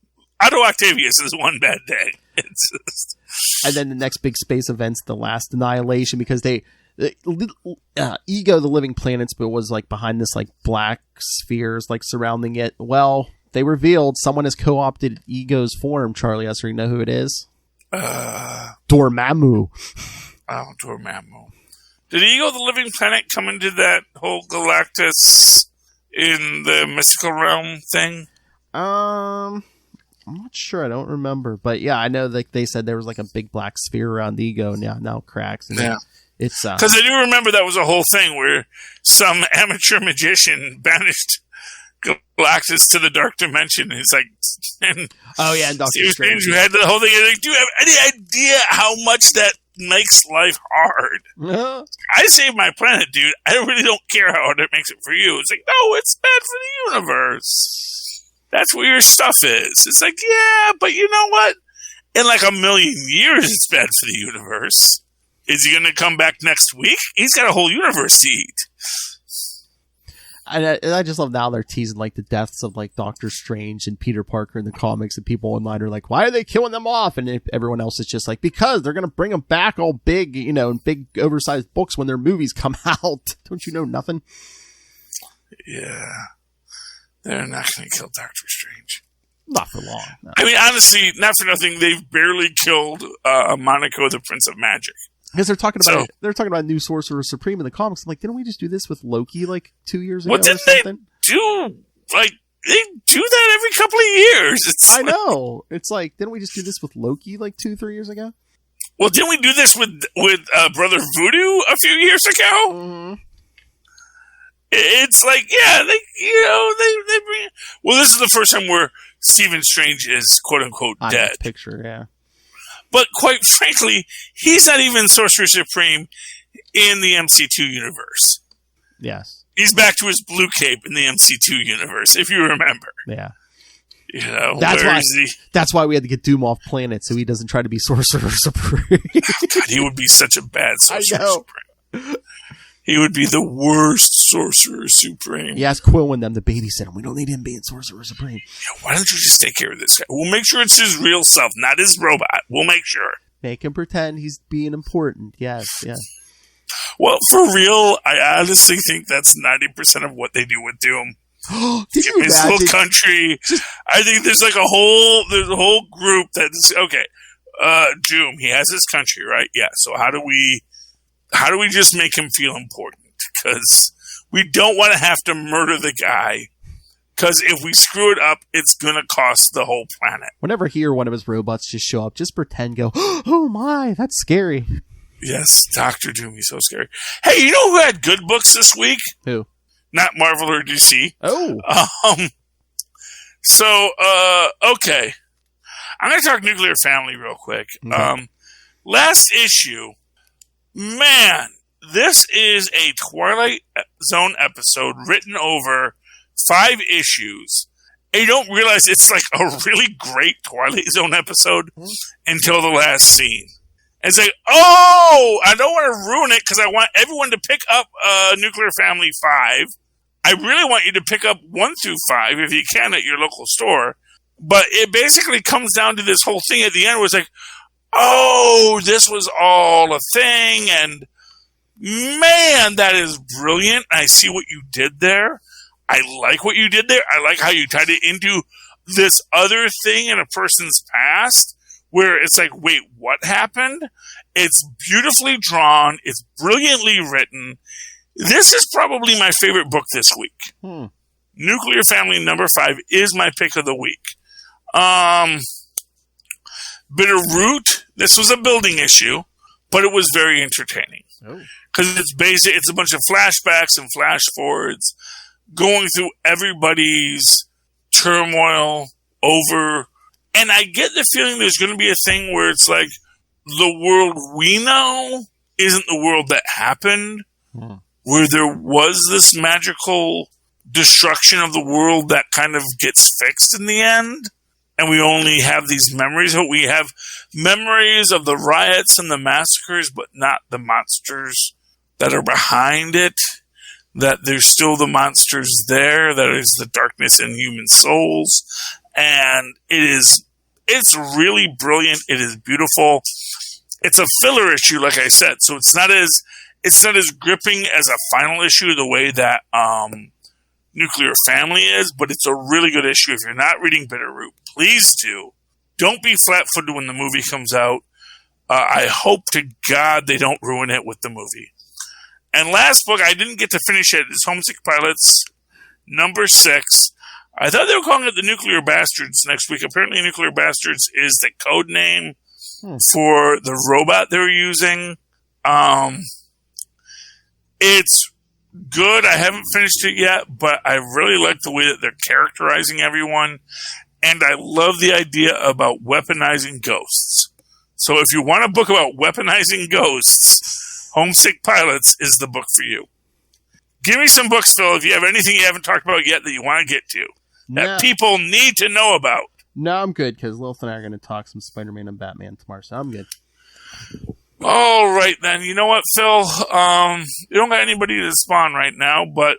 Otto Octavius is one bad day. It's just... And then the next big space event's the Last Annihilation, because Ego, the living planets, but was like behind this like black spheres like surrounding it. Well, they revealed someone has co-opted Ego's form. Charlie, I you know who it is? Dormammu. Oh, Dormammu. Did Ego, the living planet, come into that whole Galactus in the mystical realm thing? I'm not sure. I don't remember, but yeah, I know that they said there was like a big black sphere around Ego, and now cracks. And yeah. It's because I do remember that was a whole thing where some amateur magician banished Galactus to the dark dimension. It's like, and oh yeah, and Doctor Strange who had the whole thing. Like, do you have any idea how much that makes life hard? I saved my planet, dude. I really don't care how hard it makes it for you. It's like, no, it's bad for the universe. That's where your stuff is. It's like, yeah, but you know what? In like 1,000,000 years, it's bad for the universe. Is he going to come back next week? He's got a whole universe to eat. And I just love now they're teasing like the deaths of like Doctor Strange and Peter Parker in the comics, and people online are like, why are they killing them off? And everyone else is just like, because they're going to bring them back all big, in big oversized books when their movies come out. Don't you know nothing? Yeah. They're not going to kill Doctor Strange. Not for long. No. I mean, honestly, not for nothing, they've barely killed Monaco, the Prince of Magic. Because they're talking about a new Sorcerer Supreme in the comics. I'm like, didn't we just do this with Loki like 2 years ago? What did they do? Like, they do that every couple of years. I know. It's like, didn't we just do this with Loki like 2-3 years aago? Well, didn't we do this with Brother Voodoo a few years ago? Mm-hmm. It's like, yeah, they bring. Well, this is the first time where Stephen Strange is quote unquote dead. Picture, yeah. But quite frankly, he's not even Sorcerer Supreme in the MC2 universe. Yes, he's back to his blue cape in the MC2 universe, if you remember. Yeah. That's why we had to get Doom off planet so he doesn't try to be Sorcerer Supreme. God, he would be such a bad Sorcerer Supreme. He would be the worst Sorcerer Supreme. He asked Quill and them to babysit him. We don't need him being Sorcerer Supreme. Yeah, why don't you just take care of this guy? We'll make sure it's his real self, not his robot. We'll make sure. Make him pretend he's being important. Yes, yeah. Well, for real, I honestly think that's 90% of what they do with Doom. Can you His imagine? little country. I think there's a whole group that's okay. Doom, he has his country, right? Yeah. So how do we just make him feel important? Because we don't want to have to murder the guy. Because if we screw it up, it's going to cost the whole planet. Whenever he or one of his robots just show up, just pretend, go, oh my, that's scary. Yes, Dr. Doom, he's so scary. Hey, you know who had good books this week? Who? Not Marvel or DC. Oh. Okay. I'm going to talk Nuclear Family real quick. Okay. Last issue. Man, this is a Twilight Zone episode written over 5 issues. And you don't realize it's like a really great Twilight Zone episode until the last scene. And it's like, oh, I don't want to ruin it because I want everyone to pick up Nuclear Family 5. I really want you to pick up 1 through 5 if you can at your local store. But it basically comes down to this whole thing at the end where it's like, oh, this was all a thing. And man, that is brilliant. I see what you did there. I like what you did there. I like how you tied it into this other thing in a person's past where it's like, wait, what happened? It's beautifully drawn. It's brilliantly written. This is probably my favorite book this week. Nuclear Family number 5 is my pick of the week. Bitterroot, this was a building issue, but it was very entertaining. Because it's a bunch of flashbacks and flash forwards going through everybody's turmoil over. And I get the feeling there's going to be a thing where it's like the world we know isn't the world that happened. Where there was this magical destruction of the world that kind of gets fixed in the end. And we only have these memories. But we have memories of the riots and the massacres, but not the monsters that are behind it. That there's still the monsters there. That is the darkness in human souls. And it's really brilliant. It is beautiful. It's a filler issue, like I said. So it's not as gripping as a final issue the way that Nuclear Family is, but it's a really good issue. If you're not reading Bitterroot, please do. Don't be flat-footed when the movie comes out. I hope to God they don't ruin it with the movie. And last book, I didn't get to finish it, is Homesick Pilots, number 6. I thought they were calling it the Nuclear Bastards next week. Apparently Nuclear Bastards is the code name for the robot they're using. It's good. I haven't finished it yet, but I really like the way that they're characterizing everyone. And I love the idea about weaponizing ghosts. So if you want a book about weaponizing ghosts, Homesick Pilots is the book for you. Give me some books, Phil, if you have anything you haven't talked about yet that you want to get to. That people need to know about. No, I'm good, because Lilith and I are going to talk some Spider-Man and Batman tomorrow, so I'm good. All right, then. You know what, Phil? You don't got anybody to spawn right now, but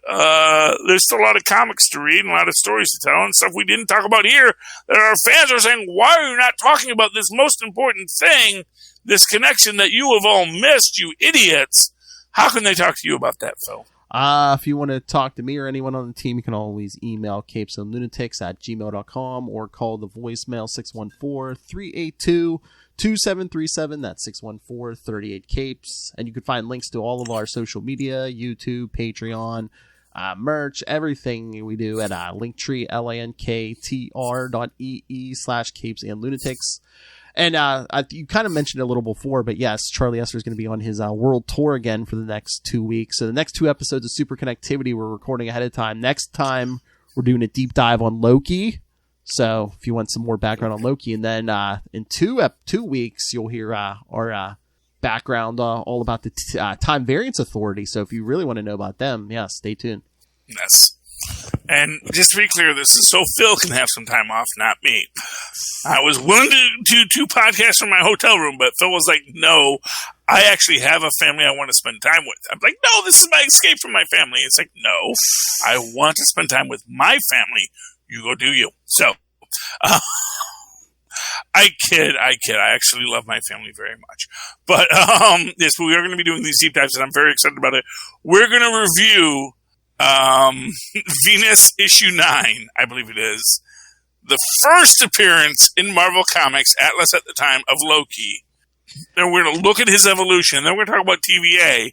there's still a lot of comics to read and a lot of stories to tell and stuff we didn't talk about here that our fans are saying, why are you not talking about this most important thing, this connection that you have all missed, you idiots? How can they talk to you about that, Phil? If you want to talk to me or anyone on the team, you can always email capesandlunatics@gmail.com or call the voicemail 614-382-2737. That's 614-38-CAPES. And you can find links to all of our social media, YouTube, Patreon, merch, everything we do at Linktree, linktr.ee/capesandlunatics. And you kind of mentioned it a little before, but yes, Charlie Esser is going to be on his world tour again for the next 2 weeks. So the next 2 episodes of Superconnectivity we're recording ahead of time. Next time, we're doing a deep dive on Loki. So if you want some more background on Loki, and then in 2 weeks, you'll hear our background all about the Time Variance Authority. So if you really want to know about them, yeah, stay tuned. Yes. And just to be clear, this is so Phil can have some time off, not me. I was willing to do 2 podcasts from my hotel room, but Phil was like, no, I actually have a family I want to spend time with. I'm like, no, this is my escape from my family. It's like, no, I want to spend time with my family. You go do you. So, I kid. I actually love my family very much. But, yes, we are going to be doing these deep dives, and I'm very excited about it. We're going to review, Venus issue 9, I believe it is. The first appearance in Marvel Comics, Atlas at the time, of Loki. And we're going to look at his evolution. Then we're going to talk about TVA.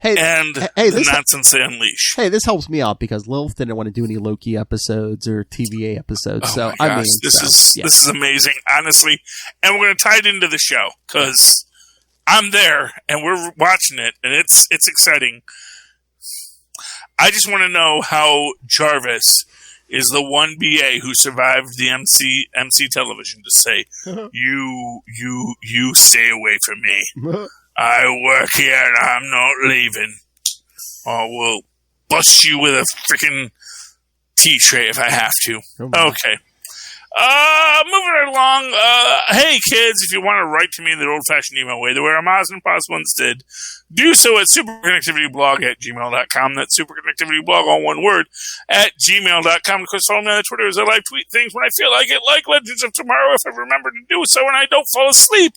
The nonsense they unleash. Hey, this helps me out because Lilith didn't want to do any Loki episodes or TVA episodes. Oh my gosh, this is amazing, honestly. And we're going to tie it into the show because I'm there and we're watching it, and it's exciting. I just want to know how Jarvis is the one BA who survived the MC television to say, you stay away from me. I work here and I'm not leaving. Or we'll bust you with a freaking tea tray if I have to. Okay. Moving right along. Hey, kids, if you want to write to me in the old-fashioned email way, the way our moms and pops once did, do so at superconnectivityblog@gmail.com. That's superconnectivityblog, all one word, @gmail.com. Of course, follow me on Twitter as I live tweet things when I feel like it, like Legends of Tomorrow, if I remember to do so and I don't fall asleep,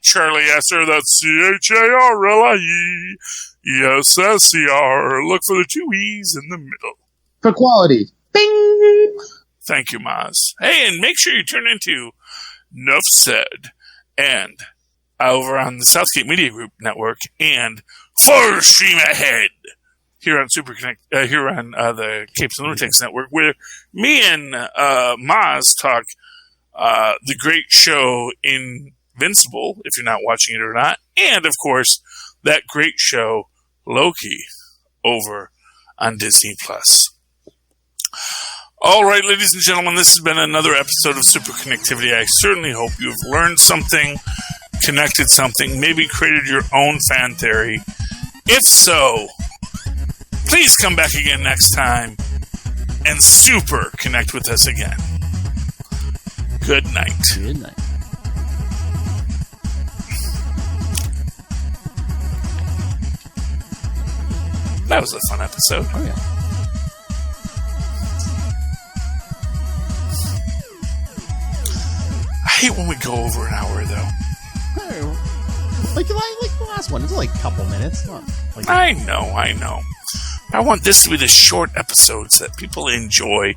@Charlie Esser, that's CHARLIE ESSER. Look for the 2 E's in the middle. For quality. Bing! Thank you, Maz. Hey, and make sure you turn into Nuff Said and over on the Southgate Media Group Network and Full Stream Ahead here on here on the Capes and Lunatics Network, where me and Maz talk the great show Invincible, if you're not watching it or not, and of course that great show Loki over on Disney Plus. All right, ladies and gentlemen, this has been another episode of Superconnectivity. I certainly hope you've learned something, connected something, maybe created your own fan theory. If so, please come back again next time and super connect with us again. Good night. Good night. That was a fun episode. Oh, yeah. I hate when we go over an hour, though. Like the last one. It's like a couple minutes. I know. I want this to be the short episodes that people enjoy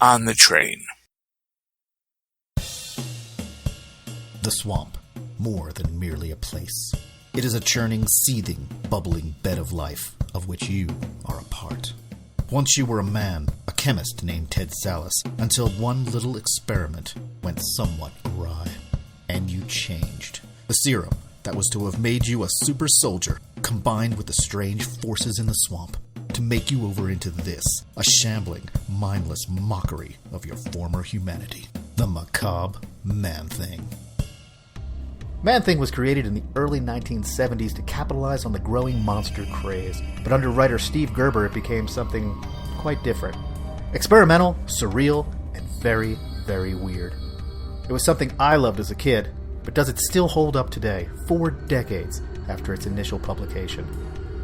on the train. The swamp, more than merely a place. It is a churning, seething, bubbling bed of life, of which you are a part. Once you were a man, a chemist named Ted Salas, until one little experiment went somewhat awry. And you changed. The serum that was to have made you a super soldier, combined with the strange forces in the swamp, to make you over into this, a shambling, mindless mockery of your former humanity. The macabre Man-Thing. Man-Thing was created in the early 1970s to capitalize on the growing monster craze, but under writer Steve Gerber it became something quite different. Experimental, surreal, and very, very weird. It was something I loved as a kid, but does it still hold up today, 4 decades after its initial publication?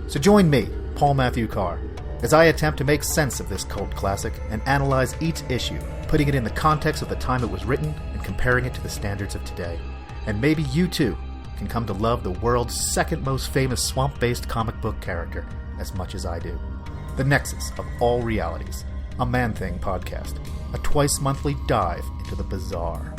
So join me, Paul Matthew Carr, as I attempt to make sense of this cult classic and analyze each issue, putting it in the context of the time it was written and comparing it to the standards of today. And maybe you too can come to love the world's second most famous swamp-based comic book character as much as I do. The Nexus of All Realities, a Man-Thing podcast, a twice-monthly dive into the bizarre.